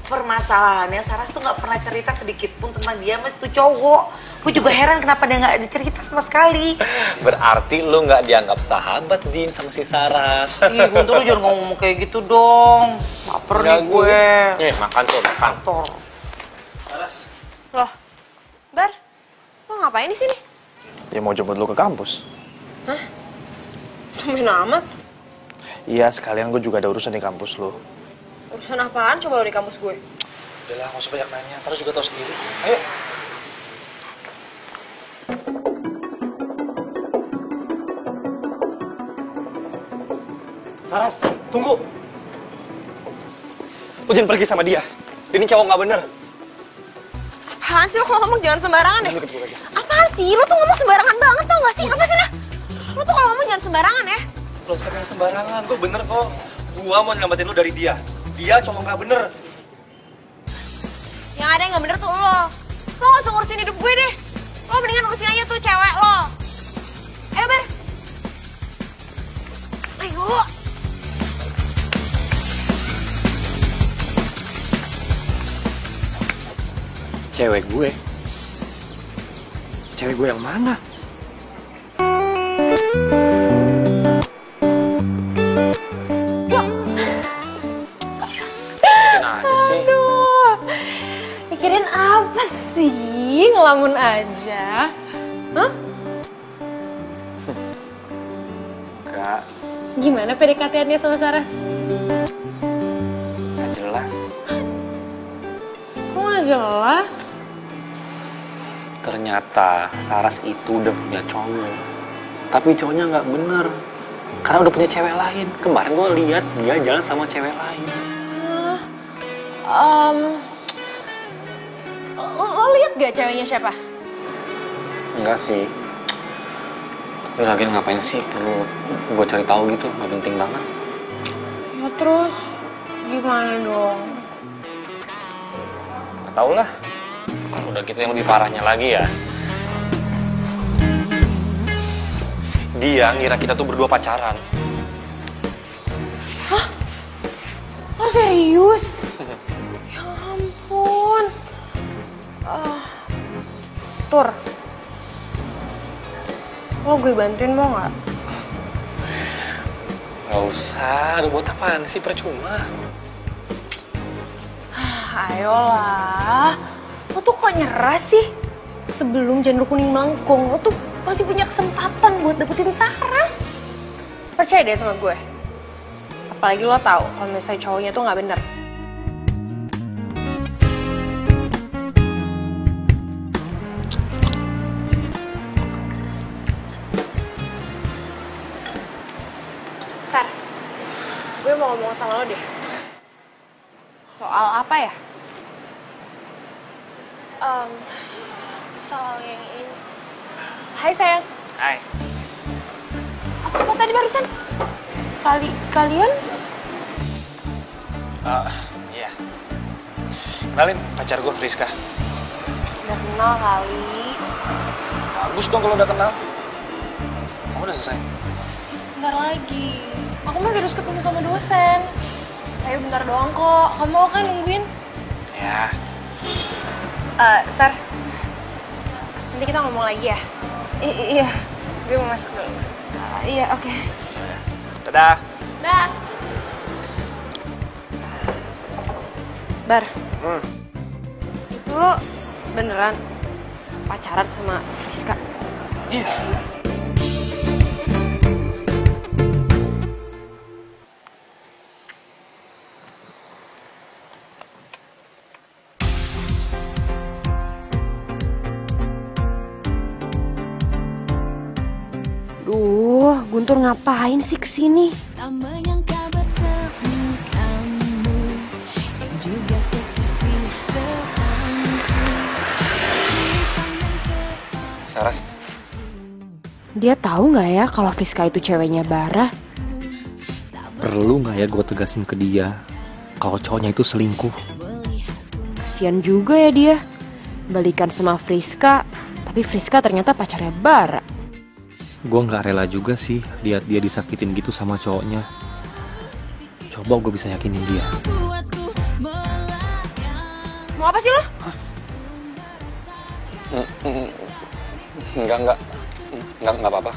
Permasalahannya Saras tuh nggak pernah cerita sedikit pun tentang dia sama tuh cowok. Gue juga heran kenapa dia nggak dicerita sama sekali. Berarti lu nggak dianggap sahabat, Din, sama si Saras. Ih, Guntur, lu jangan ngomong kayak gitu dong. Laper nih gue. Makan tuh, makan. Laras. Loh, Bar, lo ngapain di sini? Ya mau jemput lu ke kampus. Hah? Tumben amat. Iya, sekalian gue juga ada urusan di kampus lu. Urusan apaan coba lo di kampus gue? Udah lah, gak usah banyak nanya. Terus juga tau sendiri. Ayo. Saras, tunggu. Lu jangan pergi sama dia. Ini cowok nggak bener. Apaan sih lo kalau ngomong jangan sembarangan deh? Lu ikut gue aja. Apaan sih? Lo tuh ngomong sembarangan banget tau gak sih? Apa sih dah? Lo tuh kalau ngomong jangan sembarangan ya? Lo sering sembarangan. Gue bener kok. Gua mau nyelamatin lu dari dia. Dia cowok nggak bener. Yang ada yang gak bener tuh lo. Lo gak usah ngurusin hidup gue deh. Lo mendingan urusin aja tuh cewek lo. Ayo Bar. Ayo. Cewek gue? Cewek gue yang mana? Mungkin aja sih. Mikirin apa sih? Ngelamun aja. Hah? Enggak, Gimana PDKT-annya sama Saras? gak jelas. Kok gak jelas? Ternyata Saras itu udah punya cowok. Tapi cowoknya nggak bener. Karena udah punya cewek lain. Kemarin gue lihat dia jalan sama cewek lain. Lo liat gak ceweknya siapa? Enggak sih. Tapi lagi ngapain sih perlu gue cari tahu gitu? Nggak penting banget. Ya terus gimana dong? Nggak tahu lah. Kalau udah gitu yang lebih parahnya lagi ya. Dia ngira kita tuh berdua pacaran. Lo serius? Ya ampun. Tur, lo gue bantuin mau gak? Nggak usah. Udah buat apaan sih? Percuma. Ayolah. Lo tuh kok nyerah sih? Sebelum janur kuning melengkung, lo tuh masih punya kesempatan buat dapetin Saras. Percaya deh sama gue. Apalagi lo tahu kalau misalnya cowoknya tuh nggak bener. Sar, gue mau ngomong sama lo deh. Soal apa ya? Soal yang ini. Hai sayang. Hai. Apa tadi barusan? Kalian? Iya. Kenalin, pacar gue Friska. Udah kenal kali. Bagus dong kalau udah kenal. Kamu udah selesai? Bentar lagi. Aku masih harus ketemu sama dosen. Ayo bentar doang kok. Kamu mau kan nungguin? Ya. Sar. Nanti kita ngomong lagi ya? Iya. Gue mau masuk dulu. Iya, oke. Dadah. Dah. Bar. Itu lo beneran pacaran sama Friska? Iya. Duh, Guntur ngapain sih kesini? Tak menyangka bertemu kamu yang juga kekasih Tuhanku. Saras. Dia tahu nggak ya kalau Friska itu ceweknya Bara? Perlu nggak ya gue tegasin ke dia kalau cowoknya itu selingkuh? Kasian juga ya dia. Balikan sama Friska, tapi Friska ternyata pacarnya Bara. Gue nggak rela juga sih lihat dia disakitin gitu sama cowoknya. Coba gue bisa yakinin dia. Mau apa sih lo? Enggak apa-apa.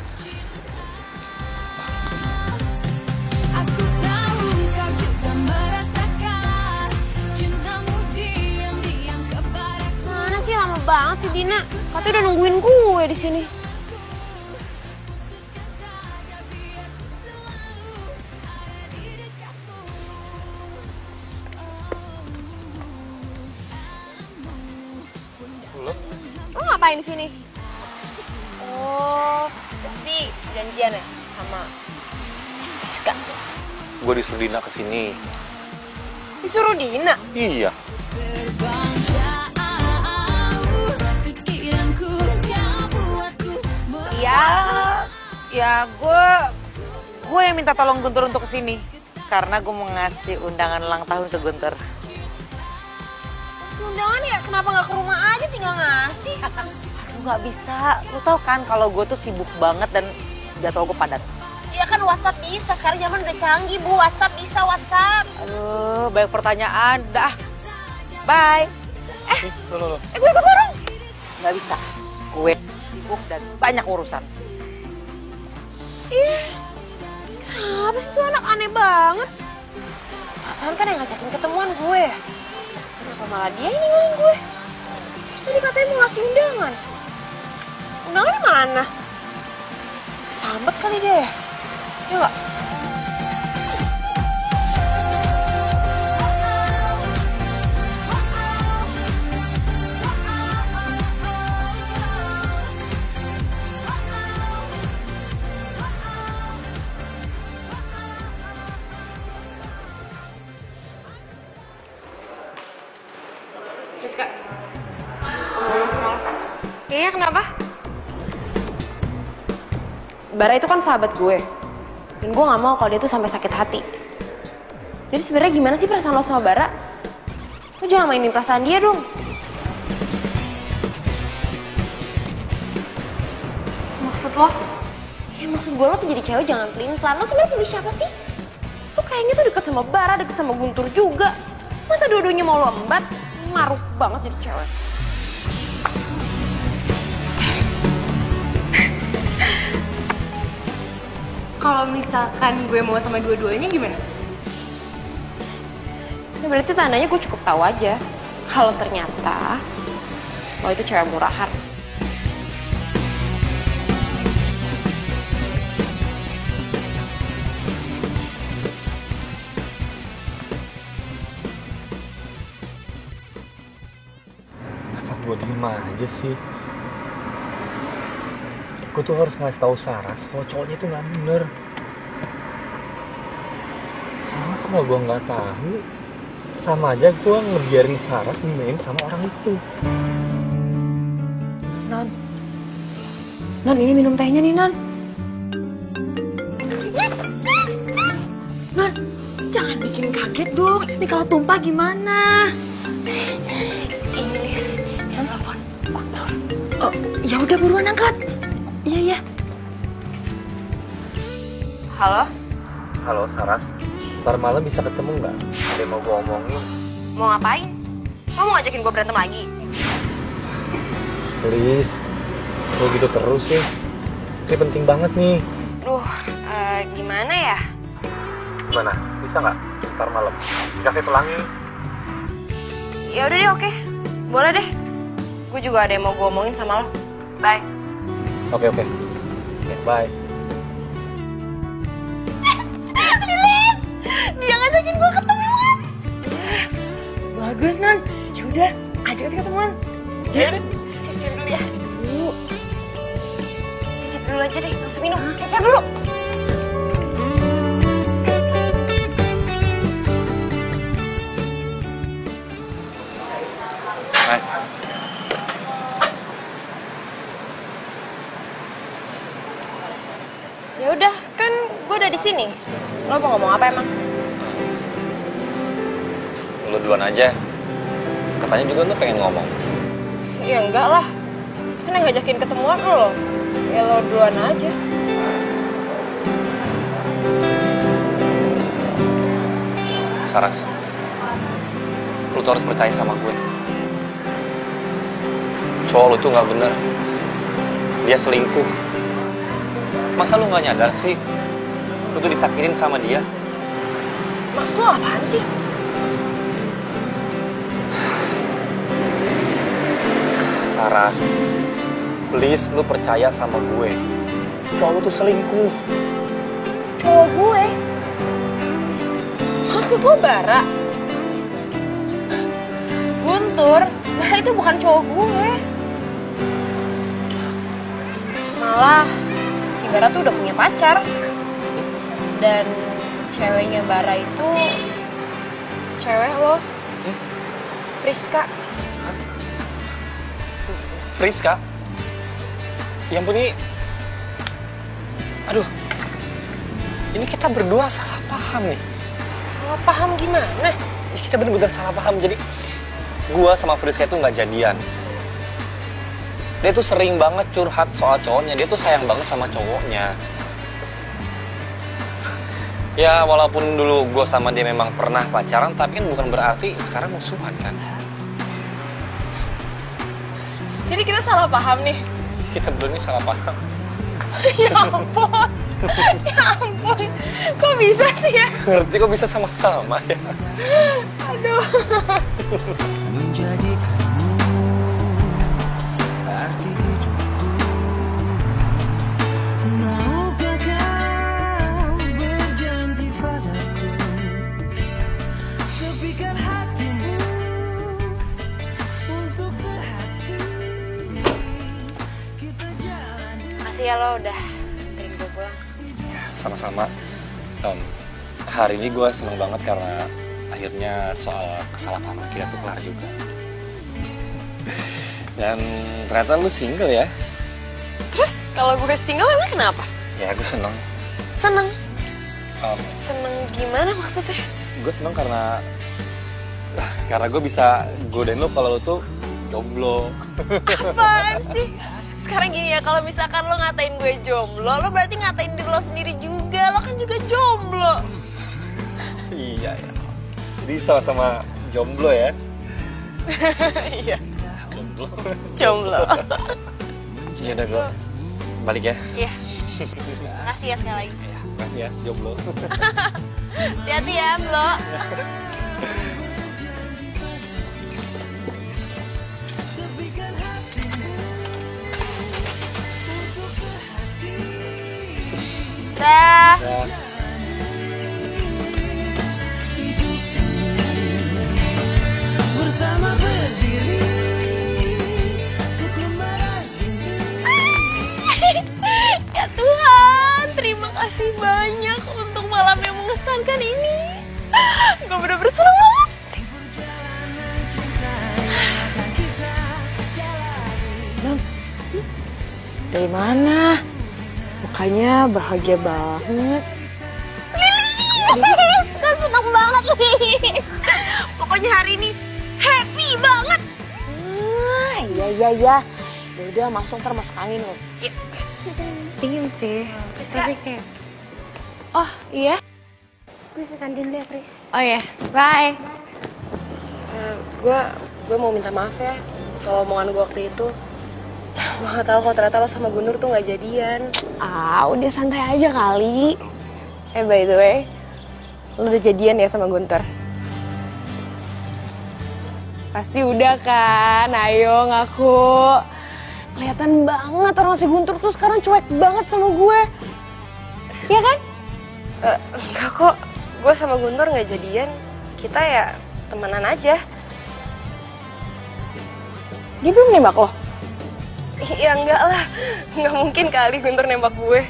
Aku tahu kau juga merasakan cintamu diam-diam kepadaku. Mana sih lama banget sih Dina? Katanya udah nungguin gue di sini. Lo ngapain di sini? Oh, pasti janjian ya sama Friska. Gue disuruh Dina kesini. Disuruh Dina? Iya. Terbang jauh, pikiranku kau buatku Ya gue yang minta tolong Guntur untuk kesini. Karena gue mau ngasih undangan ulang tahun ke Guntur. Si undangan ya kenapa nggak ke rumah aja tinggal ngasih? Aduh gak bisa, lu tau kan kalau gue tuh sibuk banget dan jadwal gue padat. Iya kan WhatsApp bisa, sekarang zaman udah canggih Bu, WhatsApp bisa WhatsApp. Aduh, banyak pertanyaan, dah. Bye. Gue ikut bareng. Gak bisa, gue sibuk dan banyak urusan. Ih, kenapa sih tuh anak aneh banget? Perasaan kan yang ngajakin ketemuan gue. Kenapa malah dia yang ninggalin gue? Terus tadi katanya mau ngasih undangan. Undangannya mana? Sambet kali dia ya? Ya nggak? Friska, ngomong sama lo. Iya, kenapa? Bara itu kan sahabat gue. Dan gue gak mau kalau dia tuh sampai sakit hati. Jadi sebenarnya gimana sih perasaan lo sama Bara? Lo jangan mainin perasaan dia dong. Maksud lo? Ya maksud gue lo tuh jadi cewek jangan pelin-pelan. Lo sebenarnya pilih siapa sih? Lo kayaknya tuh deket sama Bara, deket sama Guntur juga. Masa dua-duanya mau lo embat? Maruk banget jadi cewek. Kalau misalkan gue mau sama dua-duanya gimana? Ya berarti tandanya gue cukup tahu aja. Kalau ternyata lo itu cewek murahan. Kenapa gue diem aja sih? Gue tuh harus ngasih tahu Saras kalau cowoknya itu nggak bener. Karena kalau gue nggak tahu, sama aja gue ngebiarin Saras dimain sama orang itu. Non, ini minum tehnya nih, Non. Non, jangan bikin kaget dong. Ini kalau tumpah gimana? Ini Lis, yang telepon Guntur. Oh, ya udah buruan angkat. Iya. Halo? Halo Saras, ntar malam bisa ketemu nggak? Ada yang mau gue omongin. Mau ngapain? Kamu mau ngajakin gue berantem lagi? Please, lo gitu terus sih. Ini penting banget nih. Duh, gimana ya? Gimana? Bisa nggak? Ntar malam. Di Cafe Pelangi. Ya udah deh, oke. Boleh deh. Gue juga ada yang mau gue omongin sama lo. Bye. Oke. Oke, bye. Dia ngajakin gue ketemuan. Bagus, Non. Ya udah, ajak aja ketemuan. Ya udah. Siap-siap dulu ya. Siap dulu aja deh, nggak usah minum. Siap-siap dulu. Hai. nih? Lo mau ngomong apa emang? Lu duluan aja. Katanya juga lu pengen ngomong. Ya enggak lah. Kan yang ngajakin ketemuan lo. Ya lo duluan aja. Saras, lu tuh harus percaya sama gue. Cowok lu tuh nggak bener. Dia selingkuh. Masa lu nggak nyadar sih? Lu tuh disakitin sama dia. Maksud lo apaan sih? Saras, please lu percaya sama gue. Cowok lu tuh selingkuh. Cowok gue? Maksud lo Bara? Guntur, Bara itu bukan cowok gue. Malah, si Bara tuh udah punya pacar. Dan ceweknya Bara itu cewek lo, Priska. Friska? Yang ini... Aduh, ini kita berdua salah paham nih. Salah paham gimana? Ya, kita bener-bener salah paham. Jadi, gua sama Friska itu nggak jadian. Dia tuh sering banget curhat soal cowoknya. Dia tuh sayang banget sama cowoknya. Ya, walaupun dulu gue sama dia memang pernah pacaran, tapi kan bukan berarti sekarang musuhan kan. Jadi kita salah paham nih? Kita berdua ini salah paham. Ya ampun, ya ampun. Kok bisa sih ya? Ngerti kok bisa sama-sama ya? Aduh. Menjadikanmu arti hidupku. Maukah kau berjanji padaku, tepikan hatimu untuk sehati kita jalani. Makasih ya lo udah anterin gue pulang. Sama-sama. Hari ini gue seneng banget karena akhirnya soal kesalahpahaman kita tuh kelar juga. Dan ternyata lu single ya? Terus kalau gue single emang kenapa? Ya gue seneng. Seneng? Um, Seneng gimana maksudnya? gue seneng karena gue bisa godain lu kalau lu tuh jomblo. Apaan sih? Sekarang gini ya, kalau misalkan lo ngatain gue jomblo, lo berarti ngatain diri lo sendiri juga. Lo kan juga jomblo. Iya ya. Jadi sama-sama jomblo ya? Iya, Jomblo. jomblo. Ya udah gue balik ya. Iya. Makasih ya sekali lagi. Makasih ya, jomblo. Hati-hati ya, Blo. Dah. Ya. Bersama berdiri untuk lembaran ini. Ya Tuhan, terima kasih banyak untuk malam yang mengesankan ini. Gue bener-bener seneng banget. Perjalanan cinta yang akan kita jalani. Dari mana? Mukanya bahagia banget. Gue seneng banget, Li. Pokoknya hari ini happy banget. Iya. Ya udah masuk angin loh. Dingin sih, tapi kayak... Oh iya? Gue ke kantin dulu ya, Pris. Oh iya, bye. Gue mau minta maaf ya soal omongan gue waktu itu. Gue gak tahu kalau ternyata lo sama Guntur tuh gak jadian. Ah, udah santai aja kali. By the way, lo udah jadian ya sama Guntur? Pasti udah kan, ayo ngaku. Kelihatan banget orang si Guntur tuh sekarang cuek banget sama gue. Iya kan? Enggak kok, gue sama Guntur gak jadian. Kita ya temenan aja. Dia belum nembak lo? Ya enggak lah, nggak mungkin kali Guntur nembak gue.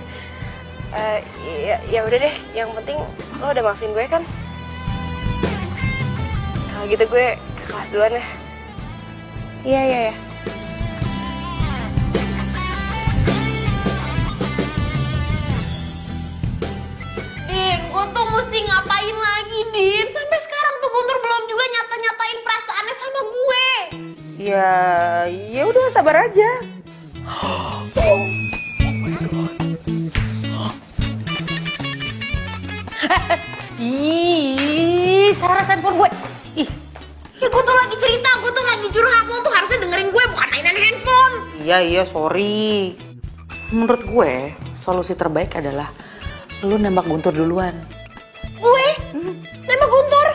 Ya udah deh, yang penting lo udah maafin gue kan? Kalau gitu gue ke kelas duluan ya. Iya. Di mesti ngapain lagi, Din? Sampai sekarang tuh Guntur belum juga nyata-nyatain perasaannya sama gue. Ya udah sabar aja. Ih, Saras handphone gue. Ih, Ya gue tuh lagi cerita, gue tuh lagi curhat. Lo tuh harusnya dengerin gue, bukan mainan handphone. iya sorry. Menurut gue, solusi terbaik adalah lu nembak Guntur duluan. Gue? Nembak Guntur?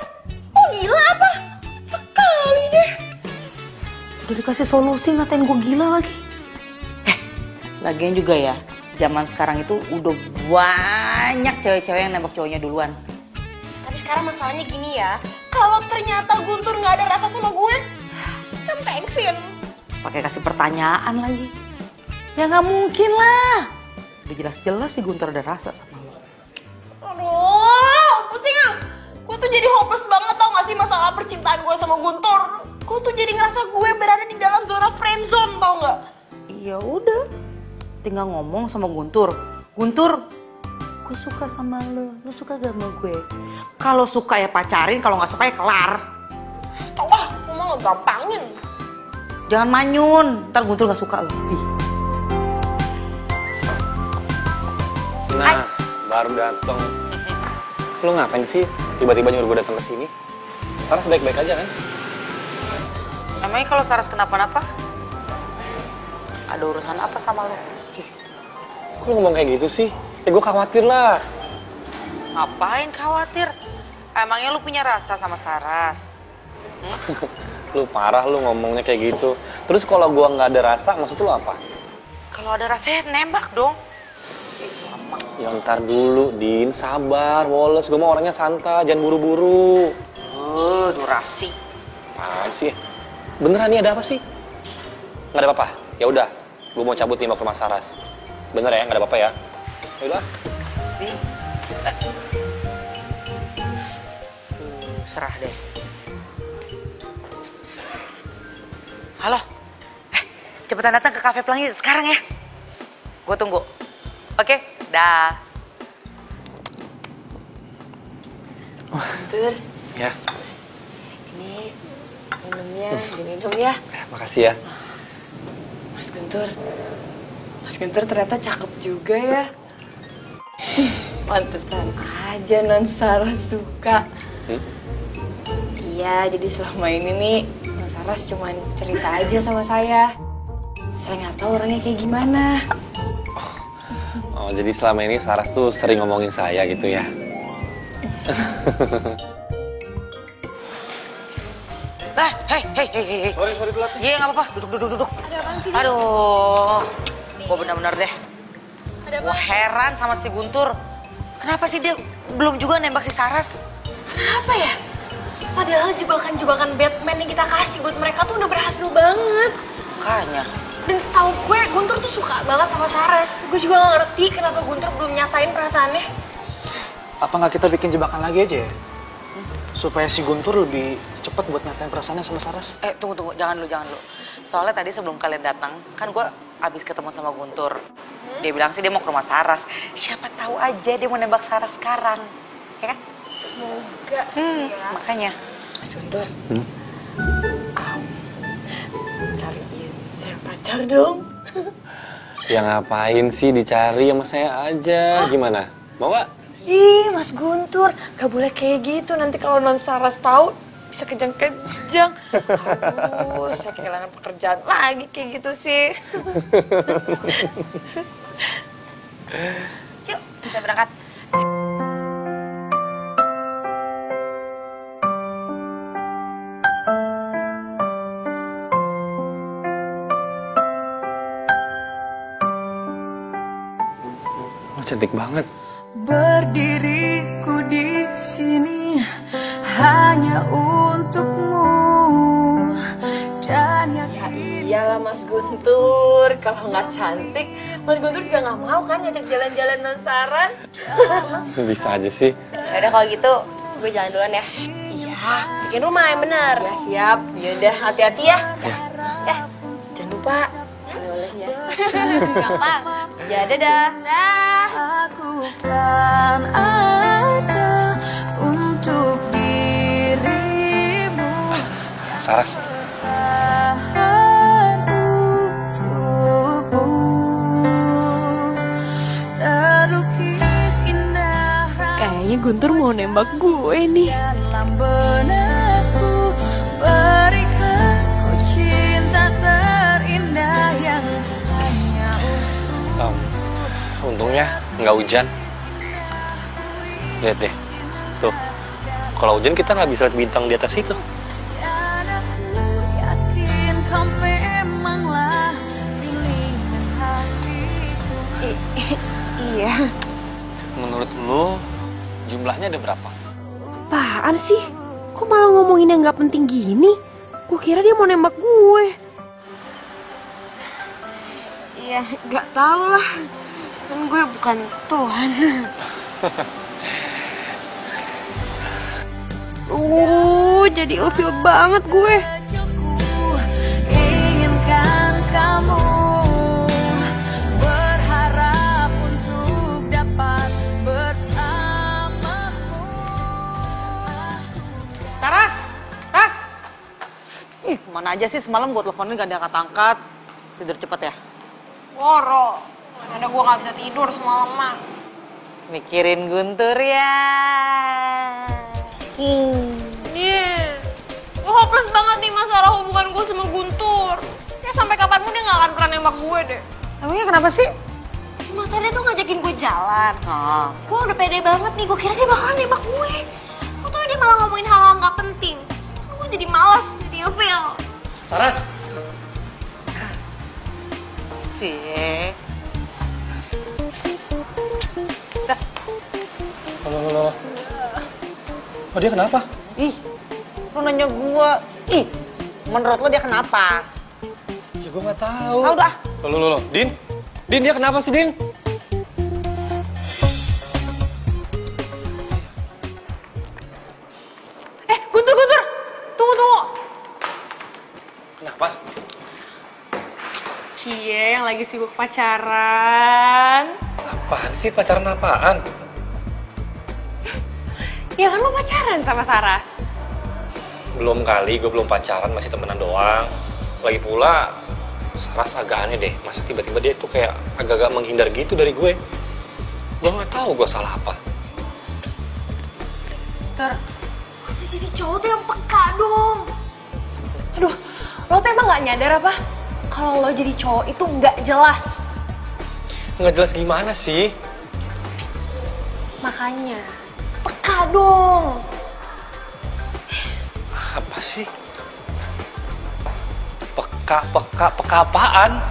Oh gila apa? Ya kali deh. Udah dikasih solusi ngatain gue gila lagi. Lagian juga ya, zaman sekarang itu udah banyak cewek-cewek yang nembak cowoknya duluan. Tapi sekarang masalahnya gini ya, kalau ternyata Guntur nggak ada rasa sama gue, kan thanksin. Pakai kasih pertanyaan lagi. Ya nggak mungkin lah. Udah jelas-jelas si Guntur ada rasa sama lo. Aduh, pusing ah. Gue tuh jadi hopeless banget tau gak sih masalah percintaan gue sama Guntur. Gue tuh jadi ngerasa gue berada di dalam zona friendzone tau gak? Iya udah, tinggal ngomong sama Guntur. Guntur, gue suka sama lo suka gak sama gue? Kalau suka ya pacarin, kalau nggak suka ya kelar. Tau ah, gue mau ngegampangin. Jangan manyun, ntar Guntur nggak suka lo. Ih. Nah, baru dateng. Lu ngapain sih tiba-tiba nyuruh gue datang ke sini? Saras baik-baik aja kan? Emangnya kalau Saras kenapa-napa? Ada urusan apa sama lo? Kok lu ngomong kayak gitu sih? Ya gue khawatir lah. Ngapain khawatir? Emangnya lu punya rasa sama Saras? Lu parah lu ngomongnya kayak gitu. Terus kalau gue nggak ada rasa, maksud lu apa? Kalau ada rasanya nembak dong. Ya ntar dulu, Din. Sabar, Wallace. Gue mau orangnya santai, jangan buru-buru. Durasi. Apaan sih? Beneran nih ada apa sih? Nggak ada apa-apa? Ya udah, gue mau cabut nih mau ke rumah Saras. Bener ya, nggak ada apa-apa ya? Ya udah. Serah deh. Halo. Cepetan datang ke Cafe Pelangi sekarang ya. Gue tunggu. Oke, dah. Guntur, Ya, ini minumnya, diminum ya. makasih ya. Mas Guntur ternyata cakep juga ya. Pantesan aja Non Saras suka. Iya, jadi selama ini nih Non Saras cuma cerita aja sama saya. Saya nggak tahu orangnya kayak gimana. Oh, jadi selama ini Saras tuh sering ngomongin saya gitu ya? Lah, hei. Sorry telat. Iya, nggak apa-apa. Duduk. Ada apaan sih? Aduh, gue bener-bener deh. Gue heran sama si Guntur. Kenapa sih dia belum juga nembak si Saras? Kenapa ya? Padahal jebakan-jebakan Batman yang kita kasih buat mereka tuh udah berhasil banget. Makanya. Dan setahu gue, Guntur tuh suka banget sama Saras. Gue juga gak ngerti kenapa Guntur belum nyatain perasaannya. Apa nggak kita bikin jebakan lagi aja ya? Supaya si Guntur lebih cepat buat nyatain perasaannya sama Saras. Tunggu. Jangan lu. Soalnya tadi sebelum kalian datang, kan gue abis ketemu sama Guntur. Dia bilang sih dia mau ke rumah Saras. Siapa tahu aja dia mau nembak Saras sekarang. Ya kan? Semoga sih ya. Makanya. Mas Guntur, cariin saya pacar dong. Ya ngapain sih dicari sama saya aja? Gimana? Mau nggak? Ih, Mas Guntur, gak boleh kayak gitu. Nanti kalau Non Saras tahu bisa kejang-kejang. Aduh, saya kehilangan pekerjaan lagi kayak gitu sih. Yuk, kita berangkat. Oh, cantik banget. Berdiriku di sini hanya untukmu dan Ya iyalah Mas Guntur, kalau nggak cantik, Mas Guntur juga nggak mau kan ngajak jalan-jalan Non Saras. Bisa aja sih. Yaudah kalau gitu, gue jalan duluan ya. Iya, Bikin rumah yang bener. ya siap. Yaudah, hati-hati ya. Ya, Jangan lupa oleh-olehnya. gampang. Ya dadah. Dah. aku kan ada untuk dirimu. Saras, Tahan untukmu. Terlukis indah Kayaknya Guntur mau nembak gue nih. dalam benakku. Berikan ku cinta terindah yang hanya Untungnya nggak hujan. Lihat deh, tuh. Kalau hujan kita nggak bisa lihat bintang di atas itu. dan aku yakin kau memanglah pilihan hatiku. Iya. Menurut lo, jumlahnya ada berapa? Apaan sih? Kok malah ngomongin yang nggak penting gini? Gue kira dia mau nembak gue. Iya, nggak tahu lah. Kan gue bukan Tuhan. Jadi ilfil banget gue. Inginkan kamu, berharap untuk dapat bersamamu. Saras! Ras! Ih, mana aja sih semalam gue teleponin gak diangkat-angkat. Tidur cepet ya? Woro, mana gue gak bisa tidur semalaman. Mikirin Guntur ya. Gue hopeless banget nih masalah hubungan gue sama Guntur. Ya sampai kapanpun dia gak akan pernah nembak gue deh. Emangnya kenapa sih? Masa dia tuh ngajakin gue jalan. Ah, Gue udah pede banget nih, gue kira dia bakalan nembak gue. Kok tuh dia malah ngomongin hal-hal gak penting. Gue jadi malas, jadi ilfil. Saras, sih. Loh. Oh, dia kenapa? Ih, lu nanya gua. Ih, menurut lo dia kenapa? Ya gue nggak tahu. Ah, udah. Loh. Din, dia kenapa sih, Din? Guntur. Tunggu. Kenapa? Cie yang lagi sibuk pacaran. Apaan sih, pacaran apaan? Ya kan lo pacaran sama Saras. Belum kali, gue belum pacaran, masih temenan doang. Lagi pula, Saras agak aneh deh. Masa tiba-tiba dia tuh kayak agak-agak menghindar gitu dari gue. Gue nggak tahu gue salah apa. Jadi cowok tuh yang peka dong. Aduh, lo tuh emang gak nyadar apa? Kalau lo jadi cowok itu nggak jelas. Nggak jelas gimana sih? Makanya, peka dong. Apa sih? Peka apaan?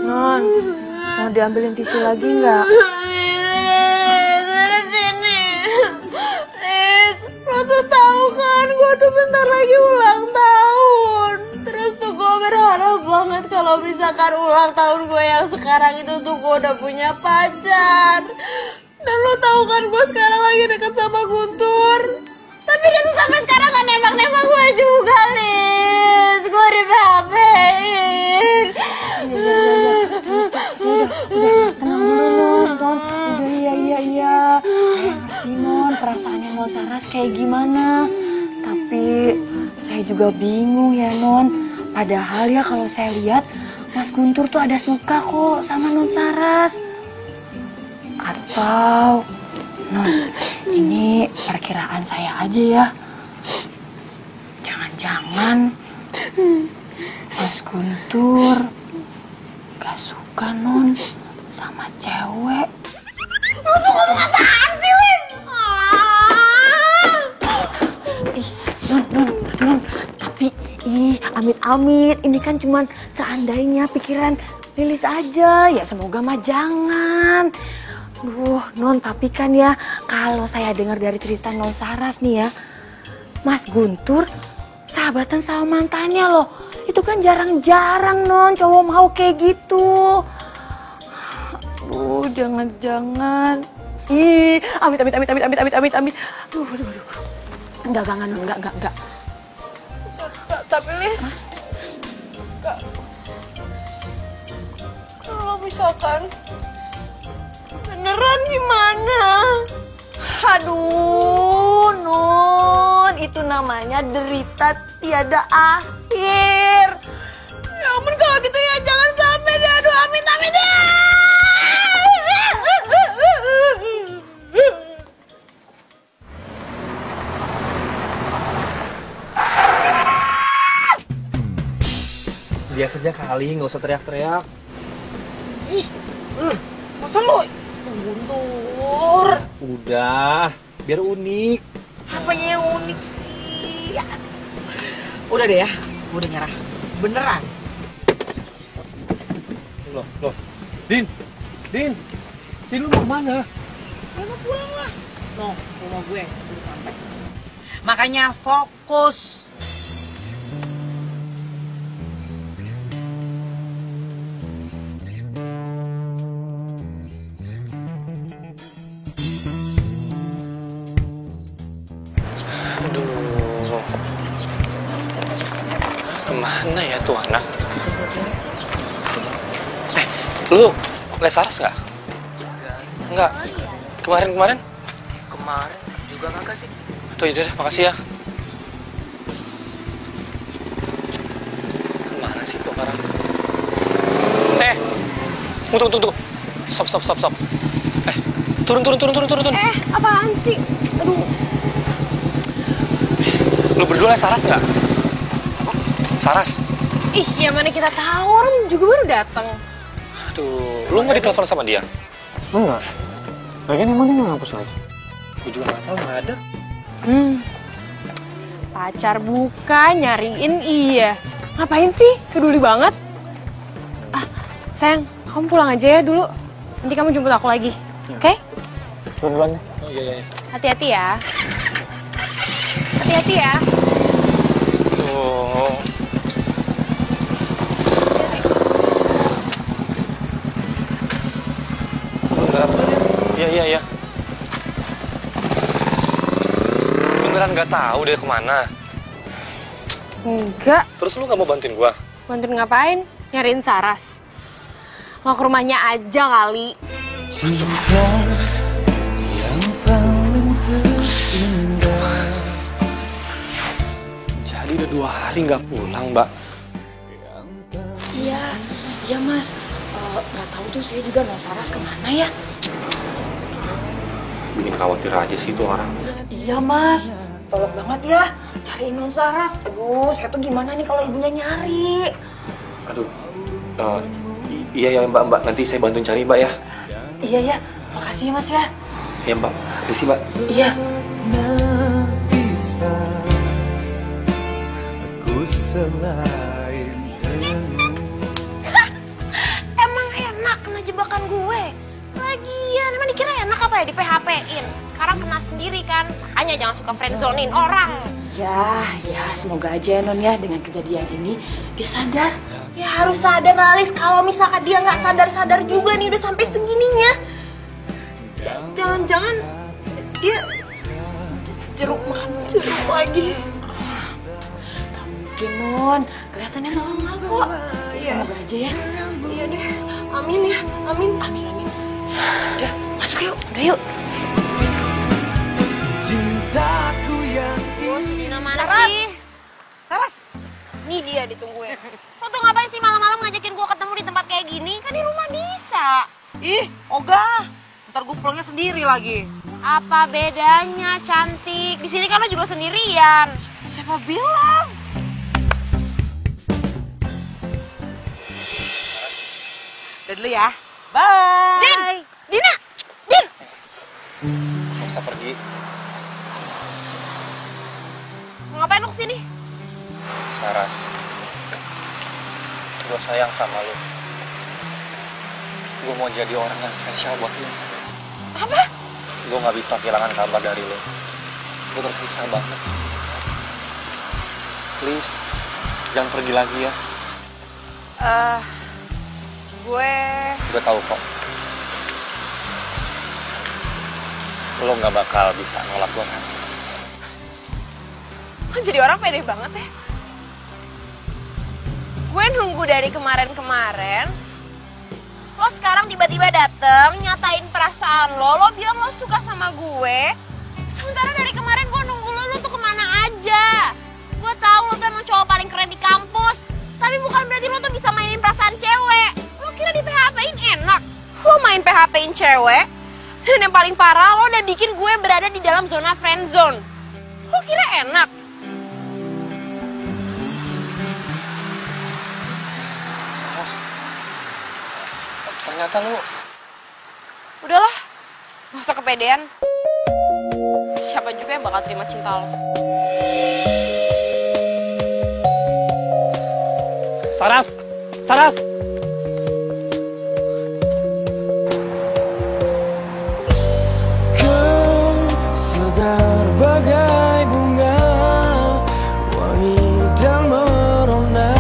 Non, mau diambilin tisu lagi nggak? Dari sini. Lis, lo tuh tahu kan gue tuh bentar lagi ulang tahun. Terus tuh gue berharap banget kalau misalkan ulang tahun gue yang sekarang itu tuh gue udah punya pacar. Dan lo tahu kan gue sekarang lagi deket sama Guntur. Tapi dia tuh sampai sekarang gak nembak-nembak gue juga, Lis. Gue di PHP-in. Tenang dulu, Non. Udah, iya. Saya ngerti, Non, perasaannya Non Saras kayak gimana. Tapi saya juga bingung ya, Non. Padahal ya kalau saya lihat, Mas Guntur tuh ada suka kok sama Non Saras. Atau, Non, ini perkiraan saya aja ya. Jangan-jangan Mas Guntur gak suka, Non, sama cewek. Lo tuh ngomong apaan sih, Lis? Non, tapi amit-amit, ini kan cuman seandainya pikiran Lilis aja, ya semoga mah jangan. Duh, Non, tapi kan ya kalau saya dengar dari cerita Non Saras nih ya, Mas Guntur sahabatan sama mantannya loh. Itu kan jarang-jarang, Non, cowok mau kayak gitu. Aduh, jangan-jangan Ih, amit. Aduh. Enggak, Non, enggak. Tapi Lis, kalau misalkan beneran gimana? Aduh, Nun, itu namanya derita tiada akhir. Ya ampun, kalau gitu ya jangan sampai deh. Aduh, amit ya. Biasa aja kali, nggak usah teriak-teriak. Masa lu Guntur? Udah, biar unik. Apanya yang unik sih? Udah deh ya, gue udah nyerah. Beneran. Loh. Din, lu mau kemana? Ya mau pulang lah. No, rumah gue udah sampai. Makanya fokus. Aduh. Kemana ya tuh anak? Lu les Saras nggak? Nggak. Kemarin? Kemarin juga kagak sih. Tuh, yaudah, makasih ya. Kemana sih tuh orang? Tunggu. Stop. Turun. Apaan sih? Aduh. Lu berdua les Saras nggak? Saras? Ih, ya mana kita tahu, orang juga baru datang. Aduh, lu nggak ditelepon sama dia? Enggak. Lagian emang dia nggak ngapus lagi? Gue juga nggak tahu, nggak ada. Pacar bukan, nyariin iya. Ngapain sih? Peduli banget. Sayang, kamu pulang aja ya dulu. Nanti kamu jemput aku lagi. Oke? Duluan deh. Oh iya. Hati-hati ya. Hati-hati ya. Tuh. Iya. Beneran nggak tahu deh kemana. Enggak. Terus lu nggak mau bantuin gua? Bantuin ngapain? Nyariin Saras. Nggak ke rumahnya aja kali. Jadi udah 2 hari nggak pulang, Mbak. Iya Mas. Nggak tahu tuh saya juga non Saras kemana ya? Bikin khawatir aja sih tuh orang. Iya Mas. Tolong banget ya cariin non Saras. Aduh, saya tuh gimana nih kalau ibunya nyari? Aduh. Iya Mbak. Nanti saya bantuin cari, Mbak ya. Iya. Makasih ya Mas ya. Iya, Mbak. Terima Mbak. Iya. bisa aku selain Emang enak kena jebakan gue. Lagian, emang dikira enak apa ya di PHP-in? Sekarang kena sendiri kan, makanya jangan suka friendzonin orang. Ya, semoga aja Non ya dengan kejadian ini dia sadar. Ya harus sadar Alis, kalau misalkan dia nggak sadar-sadar juga nih udah sampai segininya. Jangan-jangan dia jeruk makan jeruk lagi. Gak mungkin Non, kelihatannya normal kok. Semoga aja ya. Iya deh, amin ya, amin. Udah, masuk yuk, cintaku yang Si Dina mana sih? Saras, Nih dia ditungguin. Lo tuh ngapain sih malam-malam ngajakin gue ketemu di tempat kayak gini? Kan di rumah bisa. ih ogah, ntar gue pulangnya sendiri lagi. Apa bedanya, cantik? Di sini kan lo juga sendirian. Siapa bilang? Udah dulu ya, bye. Dina! Nggak usah pergi. Mau ngapain lo kesini? Saras. Gue sayang sama lu. Gue mau jadi orang yang spesial buat lu. Apa? Gue gak bisa kehilangan kabar dari lu. Gue tersiksa banget. Please, jangan pergi lagi ya. Gue Gue tahu kok. lo nggak bakal bisa nolak gue kan? Lo jadi orang pede banget ya. Gue nunggu dari kemarin-kemarin. Lo sekarang tiba-tiba dateng, nyatain perasaan lo bilang lo suka sama gue. Sementara dari kemarin gue nunggu lo tuh kemana aja. Gue tahu lo tuh emang cowok paling keren di kampus. Tapi bukan berarti lo tuh bisa mainin perasaan cewek. Lo kira di PHP-in enak? Lo main PHP-in cewek. Dan yang paling parah, lo udah bikin gue berada di dalam zona friend zone. Lo kira enak? Saras, ternyata lo... Udahlah, gak usah kepedean. Siapa juga yang bakal terima cinta lo? Saras! Saras! Kau segar bagai bunga, wangi dan merona,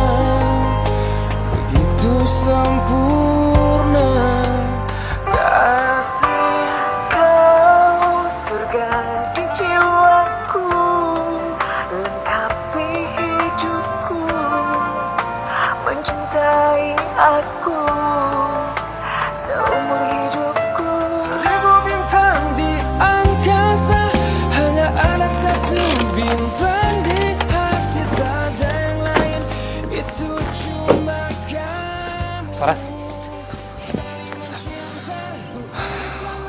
begitu sempurna. Kasih kau surga di jiwaku, lengkapi hidupku, mencintai aku seumur hidupku. Seribu bintang di angkasa, hanya ada satu bintang di hati, tak ada yang lain, itu cuma kamu. Saras!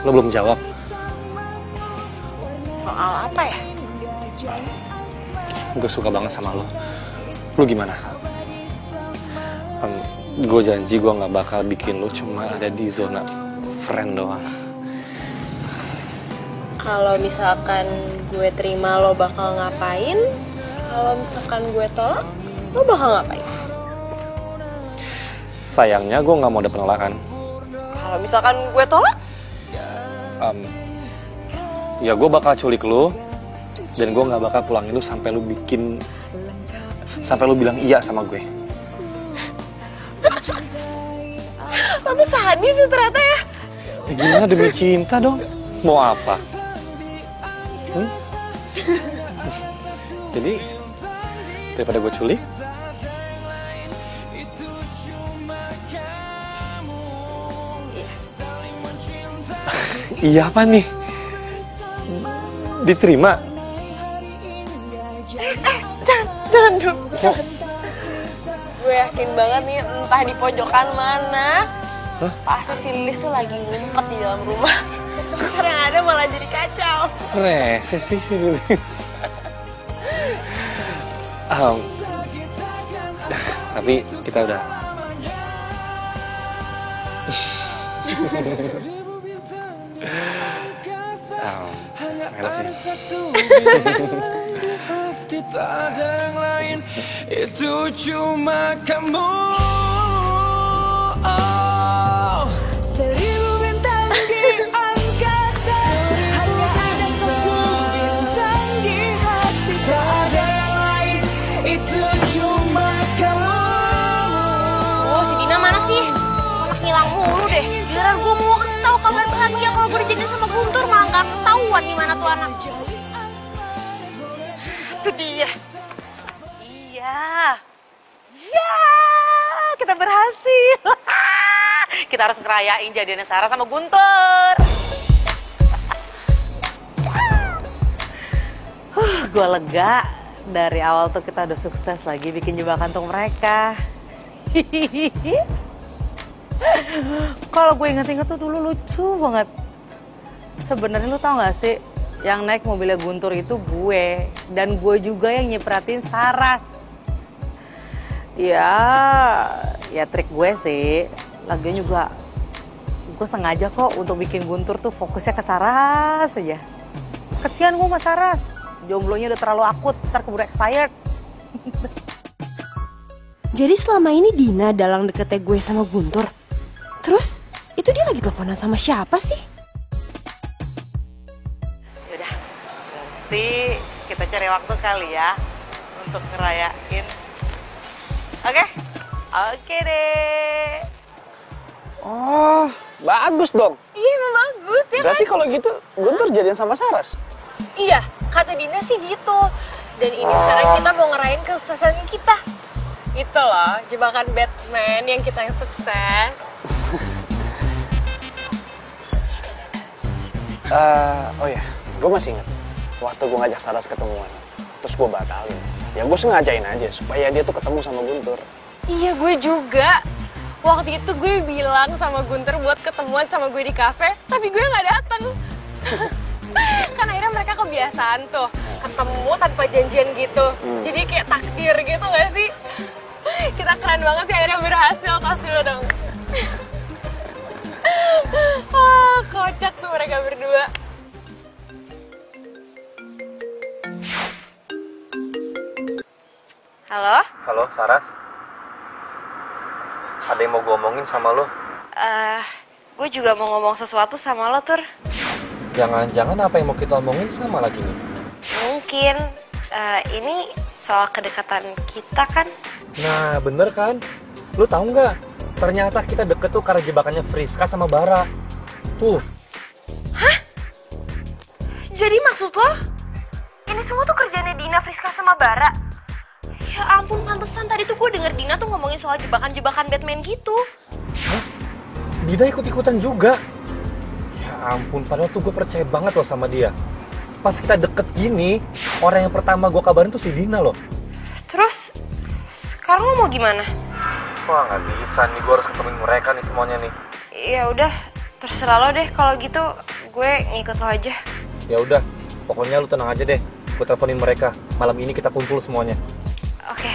Lo belum jawab. Soal apa ya? Gue suka banget sama lo. Lo gimana? Gue janji gue gak bakal bikin lo cuma ada di zona friend doang. Kalau misalkan gue terima lo bakal ngapain? Kalau misalkan gue tolak, lo bakal ngapain? Sayangnya gue gak mau ada penolakan. Kalau misalkan gue tolak? Ya gue bakal culik lo, dan gue gak bakal pulangin lo sampai lo bilang iya sama gue. Lo tuh sadis sih ternyata ya. Ya gimana demi cinta dong? Mau apa? Jadi daripada gue culik, iya apa nih? Diterima? Jangan dulu. Gue yakin banget nih entah di pojokan mana. Pasti si Lilis tuh lagi ngumpet di dalam rumah. Karena yang ada malah jadi kacau. Rese sih si Lilis. Tapi kita udah. I love you. Tak ada yang lain, itu cuma kamu. Oh, seribu bintang di angkasa, hanya ada satu bintang di hati. Tak ada yang lain, itu cuma kamu. Oh, si Dina mana sih? Anak ngilang mulu deh. Giliran gue mau kasih tahu kabar bahagia kalau gue dijadiin sama Guntur, malah gak ketahuan di mana tuh anak. Itu dia. Iya, kita berhasil. Kita harus ngerayain jadinya Sarah sama Guntur. Gue lega. Dari awal tuh kita udah sukses lagi bikin jebakan untuk mereka. Kalau gue inget-inget tuh dulu lucu banget. Sebenarnya lu tau gak sih, yang naik mobilnya Guntur itu gue. Dan gue juga yang nyepratin Saras. Ya trik gue sih. Lagian juga gue sengaja kok untuk bikin Guntur tuh fokusnya ke Saras aja. Kesian gue sama Saras. Jomblonya udah terlalu akut, ntar keburu expired. Jadi selama ini Dina dalang deketnya gue sama Guntur. Terus itu dia lagi teleponan sama siapa sih? Yaudah, nanti kita cari waktu kali ya untuk ngerayain. Oke? Oke deh. Oh, Bagus dong. Iya emang bagus ya Berarti kan? kalau gitu Guntur jadian sama Saras. Iya, kata Dina sih gitu. Dan ini sekarang kita mau ngerayain kesuksesan kita. Itu loh, jebakan Batman yang kita yang sukses. Oh ya, gue masih inget waktu gue ngajak Saras ketemuan, terus gue batalin. Ya gue sengajain aja supaya dia tuh ketemu sama Guntur. Iya, gue juga. Waktu itu gue bilang sama Guntur buat ketemuan sama gue di kafe, tapi gue nggak datang. Kan akhirnya mereka kebiasaan tuh ketemu tanpa janjian gitu. Jadi kayak takdir gitu gak sih? Kita keren banget sih, akhirnya berhasil. Tos dulu dong. Kocak tuh mereka berdua. Halo? Halo, Saras. Ada yang mau gue omongin sama lo. Gue juga mau ngomong sesuatu sama lo, Tur. Jangan-jangan apa yang mau kita omongin sama lagi nih? Mungkin ini soal kedekatan kita kan? Nah, bener kan? Lu tahu nggak? Ternyata kita deket tuh karena jebakannya Friska sama Bara. Tuh. Jadi maksud lo? Ini semua tuh kerjanya Dina, Friska, sama Bara? Ya ampun, pantesan tadi tuh gue denger Dina tuh ngomongin soal jebakan-jebakan Batman gitu. Hah? Dina ikut-ikutan juga? Ya ampun, padahal tuh gue percaya banget loh sama dia. Pas kita deket gini, orang yang pertama gue kabarin tuh si Dina loh. Terus, sekarang lo mau gimana? Wah, nggak bisa nih, gue harus ketemuin mereka nih semuanya nih. Ya udah, terserah lo deh. Kalau gitu, gue ngikut lo aja. Ya udah, pokoknya lu tenang aja deh. Gue teleponin mereka. Malam ini kita kumpul semuanya. Oke.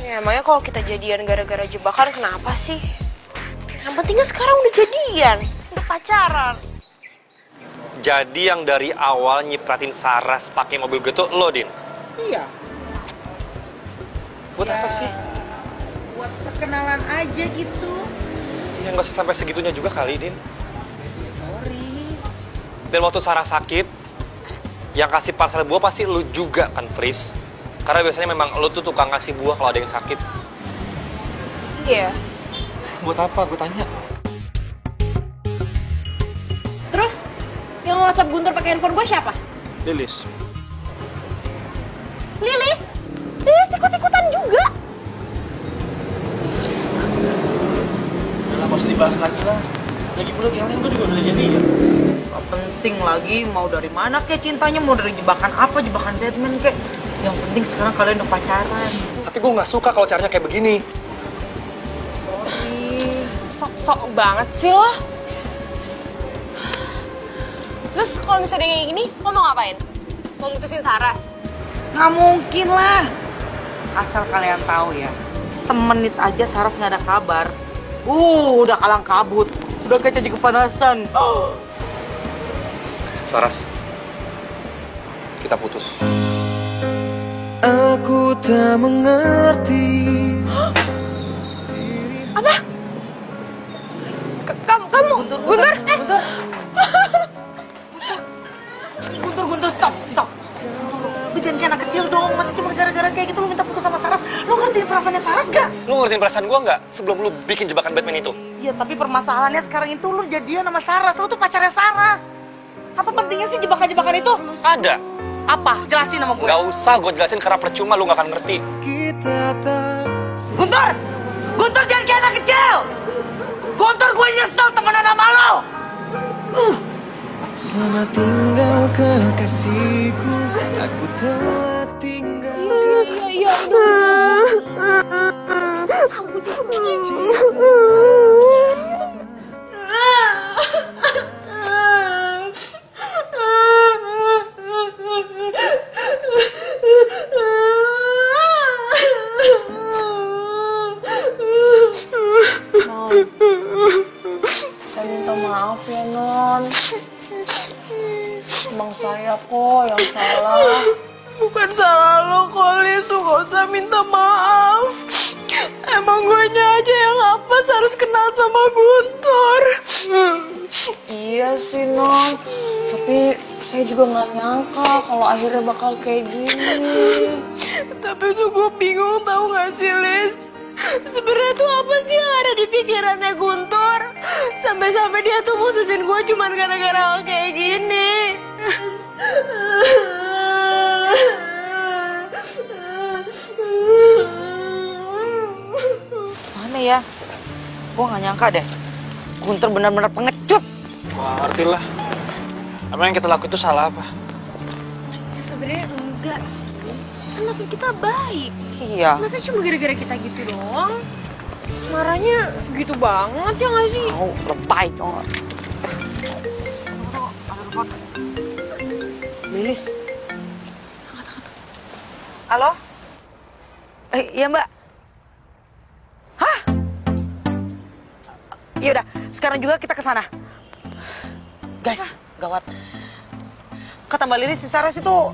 Ya, emangnya kalau kita jadian gara-gara jebakan kenapa sih? Yang pentingnya sekarang udah jadian, udah pacaran. Jadi yang dari awal nyipratin Saras pakai mobil gitu lo, Din? Iya. Buat apa sih? Buat perkenalan aja gitu. Ya nggak usah sampai segitunya juga kali, Din. Sorry. Dan waktu Sarah sakit, yang kasih parcel buah pasti lu juga kan, Fris? Karena biasanya memang lu tuh tukang ngasih buah kalau ada yang sakit. Iya. Buat apa? Gue tanya. Terus, yang WhatsApp Guntur pakai handphone gue siapa? Lilis. Lilis? Lilis ikut-ikutan juga. Udah gak usah dibahas lagi lah. Lagi pula kalian tuh juga udah jadi ya. Gak penting lagi mau dari mana kek cintanya, mau dari jebakan apa, jebakan Batman kek. Yang penting sekarang kalian udah pacaran. Tapi gue nggak suka kalau caranya kayak begini. Sorry. Sok-sok banget sih lo. Terus kalau misalnya kayak gini, lo mau ngapain? Mau mutusin Saras? Nggak mungkin lah. Asal kalian tahu ya, semenit aja Saras nggak ada kabar. Udah kalang kabut. Udah kayak caci kepanasan. Saras, kita putus. Aku tak mengerti. Apa? Kamu? Guntur? Guntur, stop. Lu jangan kayak anak kecil dong, masih cuma gara-gara kayak gitu lu minta putus sama Saras. Lu ngertiin perasaannya Saras gak? Lu ngertiin perasaan gue nggak sebelum lu bikin jebakan Batman itu? Iya, tapi permasalahannya sekarang itu lu jadian sama Saras, lu tuh pacarnya Saras. Apa pentingnya sih jebakan-jebakan itu? Ada. Apa? Jelasin sama gue. Gak usah gue jelasin karena percuma lu gak akan ngerti. Guntur jangan kayak anak kecil. Guntur, gue nyesel temenan sama lo. Selamat tinggal kekasihku, aku telah tinggal. Iya. Saya minta maaf ya, Non. Emang saya kok yang salah. Bukan salah lo kok, Lis. Lu gak usah minta maaf. Emang gue aja yang apes harus kenal sama Guntur. Iya sih, Non. Tapi saya juga nggak nyangka kalau akhirnya bakal kayak gini. Tapi tuh gue bingung tau gak sih, Lis? Sebenarnya tuh apa sih yang ada di pikirannya Guntur? Sampai-sampai dia tuh mutusin gue cuman gara-gara hal kayak gini. Mana ya? Gue gak nyangka deh. Guntur benar-benar pengecut. Wah, ngerti lah. Apa yang kita lakuin itu salah apa? Ya sebenarnya enggak sih. Kan maksud kita baik. Iya. Masa cuma gara-gara kita gitu doang? Marahnya gitu banget ya nggak sih? Oh, lebay dong. Lilis. Halo? Iya Mbak. Hah? Yaudah, sekarang juga kita ke sana. Guys, gawat. Kata Mbak Lilis si Saras itu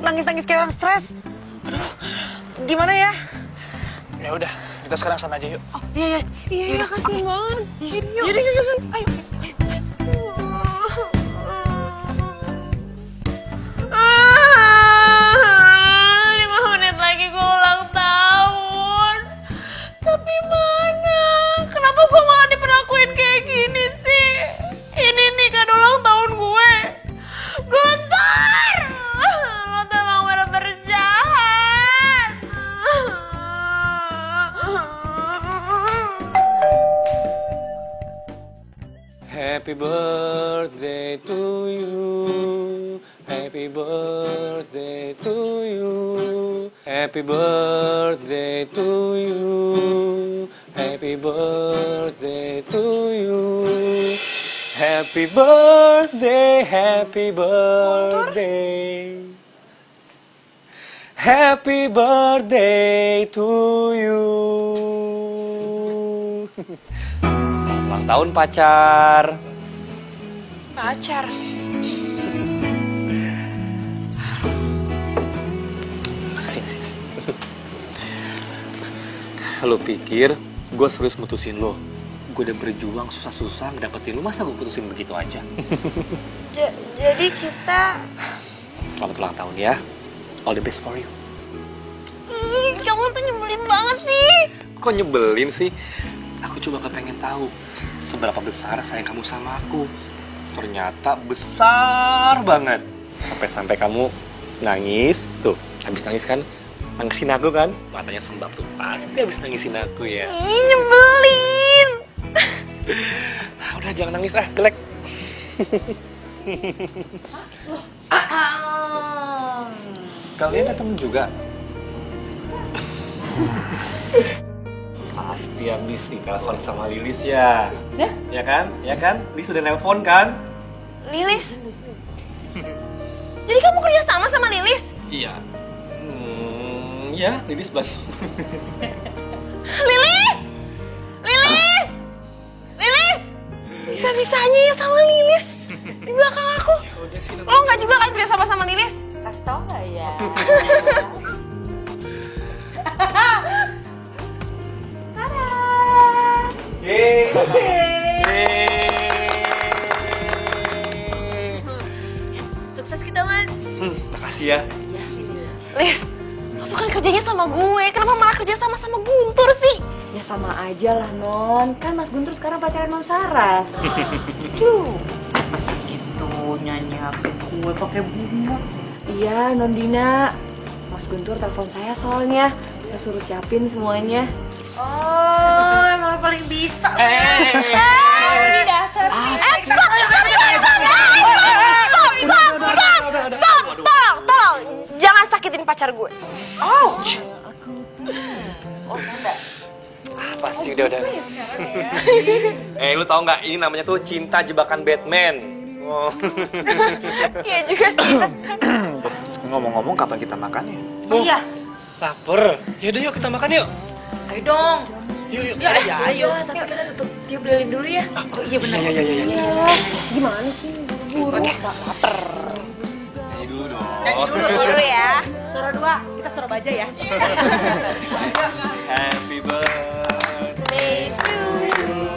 nangis-nangis kayak orang stres. Aduh, gimana ya? Ya udah, kita sekarang sana aja yuk. Oh, iya. Iya, kasihan banget. Yuk. Yaudah, yuk. Ayo. Tapi mana? Kenapa gue malah diperlakuin kayak gini sih? Ini nih kan ulang tahun gue. Guntur! Lo tuh emang bener-bener jahat. Happy birthday to you. Happy birthday to you. Happy birthday to you. Happy birthday to you. Happy birthday, happy birthday. Happy birthday to you. Selamat ulang tahun pacar. Pacar. Sini. Lo pikir gue serius mutusin lo? Gue udah berjuang susah-susah ngedapetin lo, masa gue putusin begitu aja? Jadi kita... Selamat ulang tahun ya. All the best for you. Ih, kamu tuh nyebelin banget sih. Kok nyebelin sih? Aku cuma kepengen tahu seberapa besar sayang kamu sama aku. Ternyata besar banget. Sampai-sampai kamu nangis. Tuh, habis nangis kan? Nangisin aku kan? Matanya sembab tuh. Pasti habis nangisin aku ya. Ih, nyebelin. Udah, jangan nangis jelek. Kalian datang juga? Pasti habis ditelepon sama Lilis ya? Ya kan? Lilis udah nelpon kan? Lilis? Jadi kamu kerja sama Lilis? Iya. Iya, Lilis bantu. Lilis! Bisa-bisanya ya sama Lilis di belakang aku. Lo nggak juga kan kerja sama Lilis? Kasih tau nggak ya? Sukses kita, Mas. Makasih ya. Lis, lo tuh kan kerjanya sama gue. Kenapa malah kerja sama Guntur sih? Ya sama aja lah, Non. Kan Mas Guntur sekarang pacaran Non Saras. Gitu nyanyi HP gue pakai bunga. Iya, Non Dina. Mas Guntur telepon saya soalnya. Saya suruh siapin semuanya. Oh, emang lo paling bisa. Ini dasar. Stop! Tolong! Jangan sakitin pacar gue. Ouch! Apa sih, udah. Lu tau nggak? Ini namanya tuh cinta jebakan Batman. Oh. Iya juga sih. Ngomong-ngomong, kapan kita makan ya? Iya. Laper. Yaudah yuk kita makan yuk. Ayo dong. Yuk. Ayo. Tapi kita tutup tiup lilin dulu ya. Oh iya benar. Iya. Gimana sih? Buru. Laper. Nyanyi dulu dong. Nyanyi dulu ya. Suara 2, kita suara baja ya. Happy birthday to you.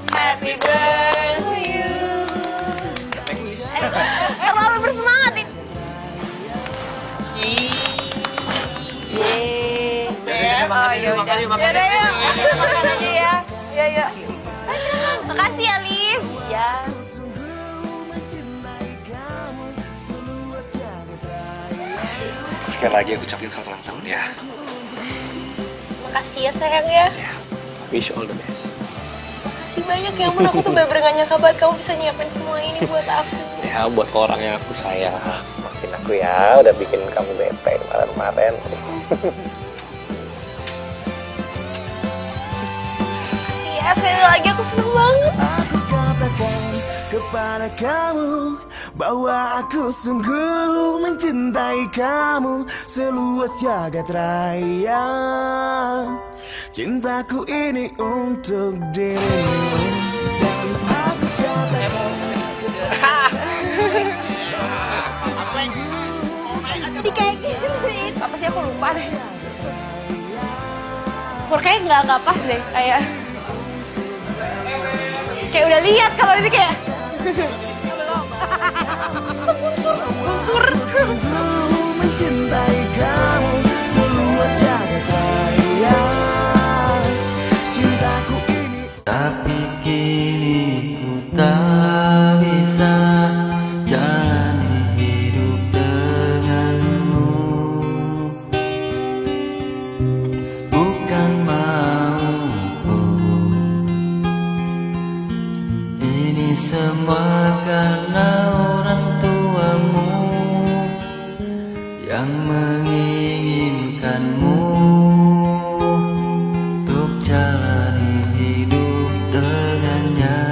Happy birthday to you. Terlalu bersemangat ini. yuk makan. Yaudah, yuk. Makan aja ya. Iya. Makasih ya, Lis. Ya. Sekali lagi aku ucapin selamat ulang tahun ya. Makasih ya, sayang ya. Wish you all the best. Makasih banyak ya, ampun. Aku tuh bener-bener gak nyangka banget kamu bisa nyiapin semua ini buat aku. Ya buat orang yang aku sayang. Maafin aku ya, udah bikin kamu bete kemarin-kemarin. Makasih ya, sekali lagi aku seneng banget. Aku katakan kepada kamu bahwa aku sungguh mencintai kamu seluas jagat raya. Cintaku ini untuk dirimu. Dan aku katakan Jadi kayak gini. Apa sih, aku lupa deh. Kayaknya nggak pas deh, kayak udah lihat kalau ini kayak Sebunsur. sungguh mencintai kamu seluas jagat raya. Cintaku ini. Tapi kini ku tak bisa jalani hidup denganmu. Bukan mauku, ini semua karena orang tuamu yang menginginkanmu untuk jalani hidup dengannya.